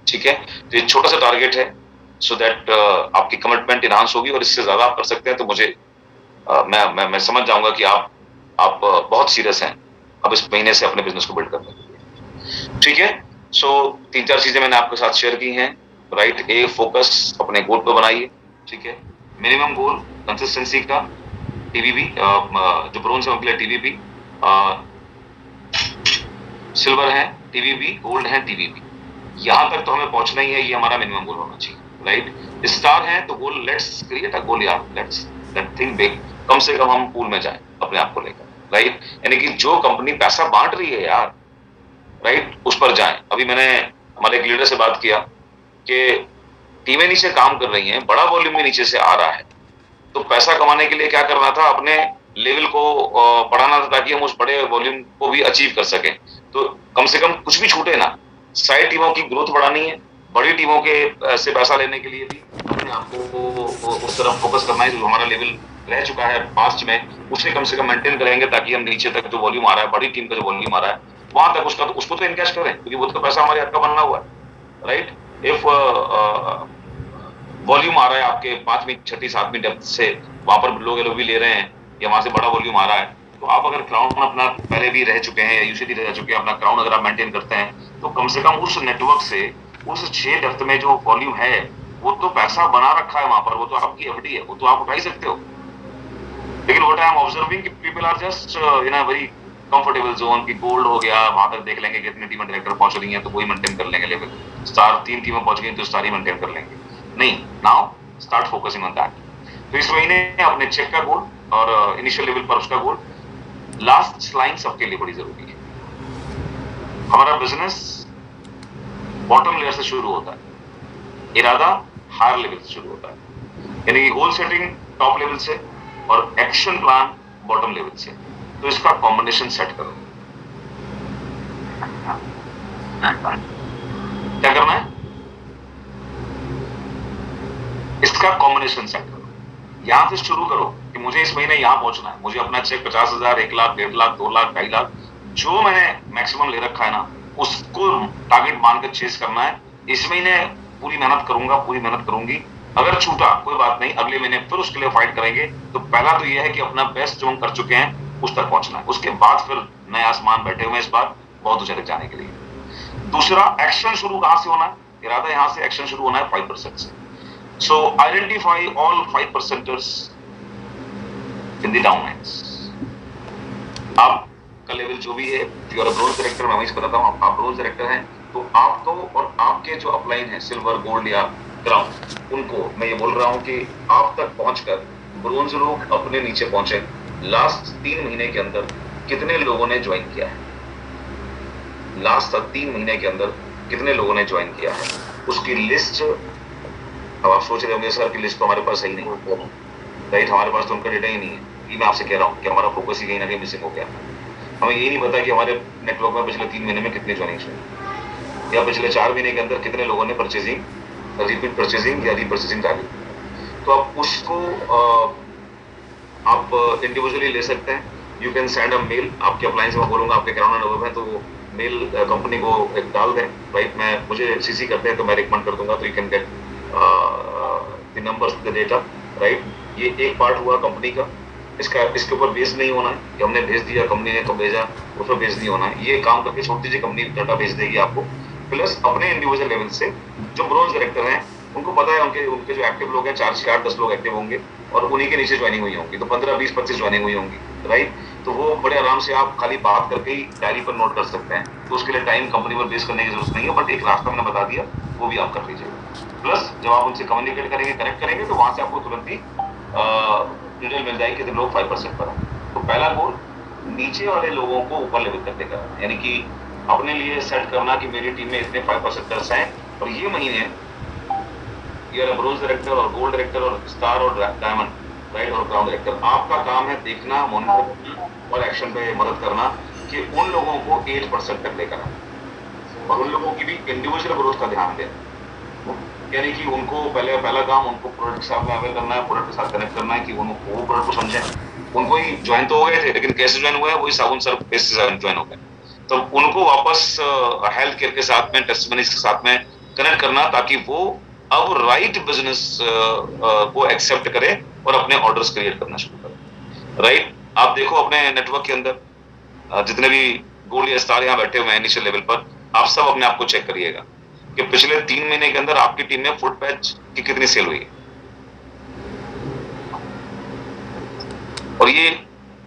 ठीक है? तो ये छोटा सा टारगेट है, सो दैट आपकी कमिटमेंट इनहांस होगी, और इससे ज्यादा आप कर सकते हैं तो मुझे मैं समझ जाऊंगा कि आप बहुत सीरियस हैं अब इस महीने से अपने बिजनेस को बिल्ड करने के लिए, ठीक है? सो 3-4 चीजें मैंने आपके साथ शेयर की हैं, राइट? ए, फोकस अपने गोल पर बनाइए, ठीक है? मिनिमम गोल कंसिस्टेंसी का, टीवीपी जो ब्रोंज है उनके लिए टीवीपी, सिल्वर है टीवीपी, गोल्ड है टीवीपी। यहां तक तो हमें पहुंचना ही है, ये हमारा मिनिमम गोल होना चाहिए, राइट? स्टार है तो गोल, लेट्स क्रिएट अ गोल यार, लेट्स थिंक बिग। कम से कम हम पूल में जाएं अपने आप को लेकर, राइट? यानी कि जो कंपनी पैसा बांट रही है यार, राइट, उस पर जाएं। अभी मैंने हमारे एक लीडर से बात किया कि टीमें नीचे काम कर रही हैं, बड़ा वॉल्यूम भी नीचे से आ रहा है, तो पैसा कमाने के लिए क्या करना था, अपने लेवल को बढ़ाना था ताकि हम उस बड़े वॉल्यूम को भी अचीव कर सकें। तो कम से कम कुछ भी छूटे ना, साइड टीमों की ग्रोथ बढ़ानी है, बड़ी टीमों के से पैसा लेने के लिए भी अपने आप को उस तरफ फोकस करना है। जो हमारा लेवल रह चुका है पास्ट में, उसे कम से कम मेंटेन करेंगे ताकि हम नीचे तक जो वॉल्यूम आ रहा है, बड़ी टीम का जो वॉल्यूम आ रहा है, वहां तक उसको तो इनकैश करें, क्योंकि वो तो पैसा हमारे हाथ का बनना हुआ है, राइट। इफ वॉल्यूम आ रहा है आपके 5वीं 6वीं 7वीं डेप्थ से, वहां पर लोग भी ले रहे हैं, या वहां से बड़ा वॉल्यूम आ रहा है, तो आप अगर क्राउन अपना पहले भी रह चुके हैं या यूसीडी रह चुके हैं, अपना क्राउन अगर आप मेंटेन करते हैं, तो कम से कम उस नेटवर्क से उस 6 डेप्थ में जो वॉल्यूम है, वो तो पैसा बना रखा है वहां पर, वो तो आपकी एफडी है, वो तो आप उठा ही सकते हो। लेकिन व्हाट आई एम ऑब्जर्विंग कि people are just in a very comfortable zone की गोल्ड हो गया, वहां तक देख लेंगे कितनी टीमें डायरेक्टर पहुंच रही हैं तो वही मेंटेन कर लेंगे लेवल, स्टार 3 टीमें पहुंच गई तो स्टार ही मेंटेन कर लेंगे। नहीं, now start focusing on that. तो इस महीने अपने चेक का गोल और इनिशियल लेवल पर उसका गोल, लास्ट लाइन सबके लिए बड़ी जरूरी है। हमारा बिजनेस बॉटम लेयर से शुरू होता है, इरादा हायर लेवल से शुरू होता है, यानी कि गोल सेटिंग टॉप लेवल से और एक्शन प्लान बॉटम लेवल से। तो इसका कॉम्बिनेशन सेट करो। क्या करना है, इसका कॉम्बिनेशन सेट करो। यहां से शुरू करो कि मुझे इस महीने यहां पहुंचना है, मुझे अपना चेक 50,000, 1 लाख, 1.5 लाख, 2 लाख, 2.5 लाख, जो मैंने मैक्सिमम ले रखा है ना, उसको टारगेट मानकर चेस करना है। इस महीने पूरी मेहनत करूंगा, पूरी मेहनत करूंगी, अगर छूटा कोई बात नहीं, अगले महीने फिर उसके लिए फाइट करेंगे। तो पहला तो यह है कि अपना बेस्ट जो हम कर चुके हैं उस तक पहुंचना है, उसके बाद फिर नए आसमान बैठे हुए हैं इस बार बहुत ऊंचे तक जाने के लिए। दूसरा, एक्शन शुरू कहां से होना है, इरादा यहां से एक्शन शुरू होना है 5% से। So identify all 5%ers in the downlines. आपका लेवल जो भी है, you are a bronze director, मैं वहीं से बताता हूँ, आप ब्रोंज डायरेक्टर हैं, तो आपको और आपके जो अपलाइन है सिल्वर, गोल्ड या क्राउन, उनको मैं ये बोल रहा हूँ कि आप तक पहुंचकर ब्रोंज लोग अपने नीचे पहुंचे। लास्ट 3 महीने के अंदर कितने लोगों ने ज्वाइन किया है, लास्ट 3 महीने के अंदर कितने लोगों ने ज्वाइन किया है, उसकी लिस्ट। अब आप सोच रहे होंगे सर की लिस्ट तो हमारे पास सही नहीं, राइट, हमारे पास तो उनका डेटा ही नहीं है। ये मैं आपसे कह रहा हूँ कि हमारा फोकस ही कहीं ना कहीं मिसिंग हो गया। हमें यही नहीं पता कि हमारे नेटवर्क में पिछले 3 महीने में कितने ज्वाइनिंग्स हुई, या पिछले 4 महीने के अंदर कितने लोगों ने परचेजिंग, रिपीट परचेजिंग या रीपरचेजिंग डाली। तो आप उसको आप इंडिविजुअली ले सकते हैं। You can send a mail, आपके अप्लायंस में बोलूंगा आपके क्राउन नंबर है, तो वो मेल कंपनी को एक डाल दें, राइट, मैं मुझे सीसी करते हैं तो मैं रिकमेंड कर दूंगा, तो you can get the numbers, the data, right. ये एक पार्ट हुआ कंपनी का, इसके ऊपर बेस नहीं होना है कि हमने भेज दिया, कंपनी ने तो भेजा, उस पर बेस नहीं होना है। ये काम करके छोड़ दीजिए, कंपनी डाटा भेज देगी आपको। प्लस अपने इंडिविजुअल लेवल से जो ब्रोंज डायरेक्टर हैं, उनको पता है उनके जो एक्टिव लोग हैं 4 से 8 10 लोग एक्टिव होंगे, और उन्हीं के नीचे ज्वाइनिंग हुई होंगी, तो 15 20 25 ज्वाइनिंग हुई होंगी, राइट। तो वो बड़े आराम से आप खाली बात करके ही डायरी पर नोट कर सकते हैं, तो उसके लिए टाइम कंपनी पर बेस करने की जरूरत नहीं है, बट एक रास्ता मैंने बता दिया, वो भी आप कर लीजिएगा। प्लस जब आप उनसे कम्युनिकेट करेंगे, कनेक्ट करेंगे, तो वहां से आपको तुरंत ही डिटेल मिल जाएगी कि लोग 5% पर हैं। तो पहला गोल नीचे वाले लोगों को ऊपर लेवल तक लेकर, यानी कि अपने लिए सेट करना कि मेरी टीम में इतने 5%ers हैं, और ये महीने ये ब्रोंज डायरेक्टर और गोल्ड डायरेक्टर और स्टार और डायमंड, राइट, और क्राउन डायरेक्टर, आपका काम है देखना, मॉनिटर करना और एक्शन पे मदद करना कि उन लोगों को 8% तक लेकर आए, और उन लोगों की भी इंडिविजुअल ग्रोथ का ध्यान दें। यानी कि उनको पहला काम उनको प्रोडक्ट के साथ में अवेयर करना है, प्रोडक्ट के साथ कनेक्ट करना है कि उनको वो प्रोडक्ट को समझें। उनको ही ज्वाइन तो हो गए थे, लेकिन कैसे ज्वाइन हुए हैं, वही साबुन सर्फ बेस से ज्वाइन हो गए, तो उनको वापस हेल्थ केयर के साथ में, टेस्टिमनीज के साथ में कनेक्ट करना, ताकि वो अब राइट बिजनेस को एक्सेप्ट करे और अपने ऑर्डर्स क्रिएट करना शुरू करे, राइट। आप देखो अपने नेटवर्क के अंदर जितने भी गोल्ड या स्टार यहाँ बैठे हुए हैं इनिशियल लेवल पर, आप सब अपने आप को चेक करिएगा कि पिछले 3 महीने के अंदर आपकी टीम में फुट पैच की कितनी सेल हुई है, और ये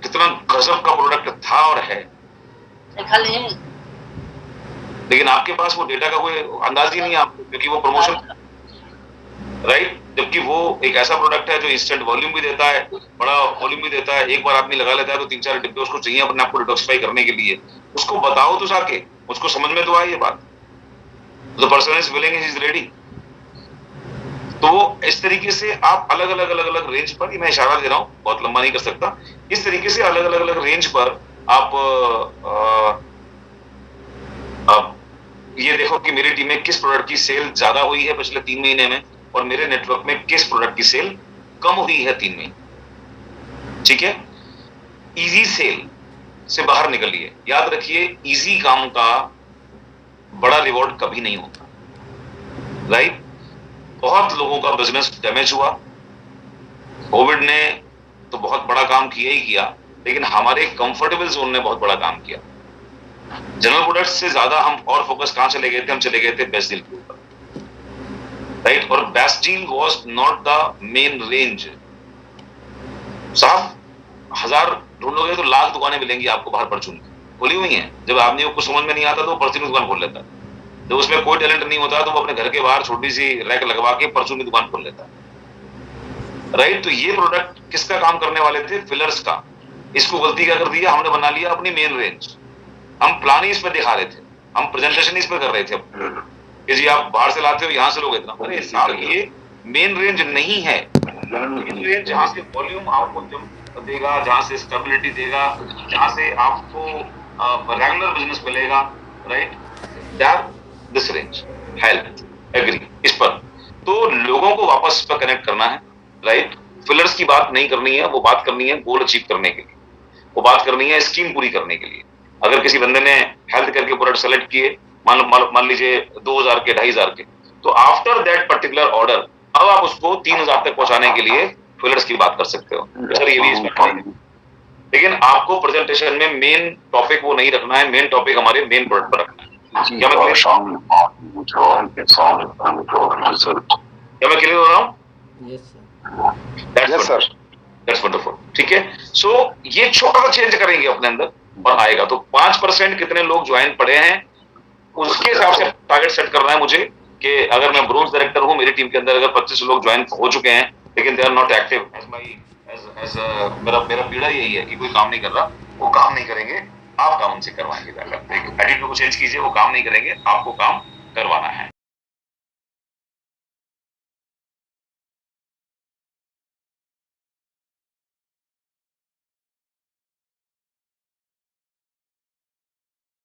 कितना गजब का प्रोडक्ट था और है, लेकिन आपके पास वो डेटा का कोई अंदाज ही नहीं है आपको, क्योंकि वो प्रमोशन, राइट, जबकि वो एक ऐसा प्रोडक्ट है जो इंस्टेंट वॉल्यूम भी देता है, बड़ा वॉल्यूम भी देता है। एक बार आदमी लगा लेता है तो 3-4 डिब्बे उसको चाहिए अपने आप को डिटॉक्सिफाई करने के लिए। उसको बताओ तो जाके, उसको समझ में तो आए ये बात, the person is willing, he is ready, तो इस तरीके से आप अलग अलग रेंज पर, ये मैं इशारा दे रहा हूं, बहुत लंबा नहीं कर सकता, इस तरीके से अलग अलग रेंज पर आप ये देखो कि मेरी टीम में किस प्रोडक्ट की सेल ज्यादा हुई है पिछले 3 महीने में और मेरे नेटवर्क में किस प्रोडक्ट की सेल कम हुई है 3 महीने। ठीक है, इजी सेल से बाहर निकलिए। याद रखिए, इजी काम का बड़ा रिवॉर्ड कभी नहीं होता, राइट। बहुत लोगों का बिजनेस डैमेज हुआ, कोविड ने तो बहुत बड़ा काम किया ही किया, लेकिन हमारे कंफर्टेबल जोन ने बहुत बड़ा काम किया। जनरल प्रोडक्ट्स से ज्यादा हम और फोकस कहां चले गए थे, हम चले गए थे बेस्ट डील के ऊपर, राइट। और best deal was not the main range. साहब 1000 ढूंढोगे तो लाख दुकानें मिलेंगी आपको बाहर परचून की, खुली हुई हैं। जब आदमी को कुछ समझ में नहीं आता तो वो परचून की दुकान खोल लेता है। जब उसमें कोई टैलेंट नहीं होता तो वो अपने घर के बाहर छोटी सी रैक लगवा के परचून की दुकान खोल लेता है, राइट। तो ये प्रोडक्ट किसका काम करने वाले थे? फिलर्स का। इसको गलती क्या कर दिया हमने, बना लिया अपनी मेन रेंज। हम प्लान ही इस पर दिखा रहे थे, हम प्रेजेंटेशन इस पर कर रहे थे कि जी आप बाहर से लाते हो, यहां से लोग इतना। अरे साहब ये मेन रेंज नहीं है। मेन रेंज जहां से वॉल्यूम आपको देगा, जहां से स्टेबिलिटी देगा, जहां से आपको रेगुलर बिजनेस मिलेगा, right, that this range help agree इस पर। तो लोगों को वापस पर कनेक्ट करना है, राइट। फिलर्स की बात नहीं करनी है, वो बात करनी है गोल अचीव करने के लिए, वो बात करनी है स्कीम पूरी करने के लिए। अगर किसी बंदे ने हेल्थ केयर के प्रोडक्ट सेलेक्ट किए, मान लीजिए 2000 के 2500 के, तो आफ्टर दैट पर्टिकुलर ऑर्डर अब आप उसको 3000 तक पहुंचाने के लिए फिलर्स की बात कर सकते हो। सर ये भी इसमें है, लेकिन आपको प्रेजेंटेशन में मेन टॉपिक वो नहीं रखना है, मेन टॉपिक हमारे मेन प्रोडक्ट पर रखना है। क्या मैं क्लियर हो रहा हूँ? Yes sir, that's wonderful. ठीक है, सो ये छोटा सा चेंज करेंगे अपने अंदर और आएगा। तो 5% कितने लोग ज्वाइन पड़े हैं उसके हिसाब से टारगेट सेट करना है मुझे, कि अगर मैं ब्रोंज डायरेक्टर हूं, मेरी टीम के अंदर अगर 25 लोग ज्वाइन हो चुके हैं लेकिन दे आर नॉट एक्टिव, मेरा पीड़ा यही है कि कोई काम नहीं कर रहा, वो काम नहीं करेंगे, आप काम उनसे करवाएंगे। जाकर एटीट्यूड को चेंज कीजिए, वो काम नहीं करेंगे, आपको काम करवाना है।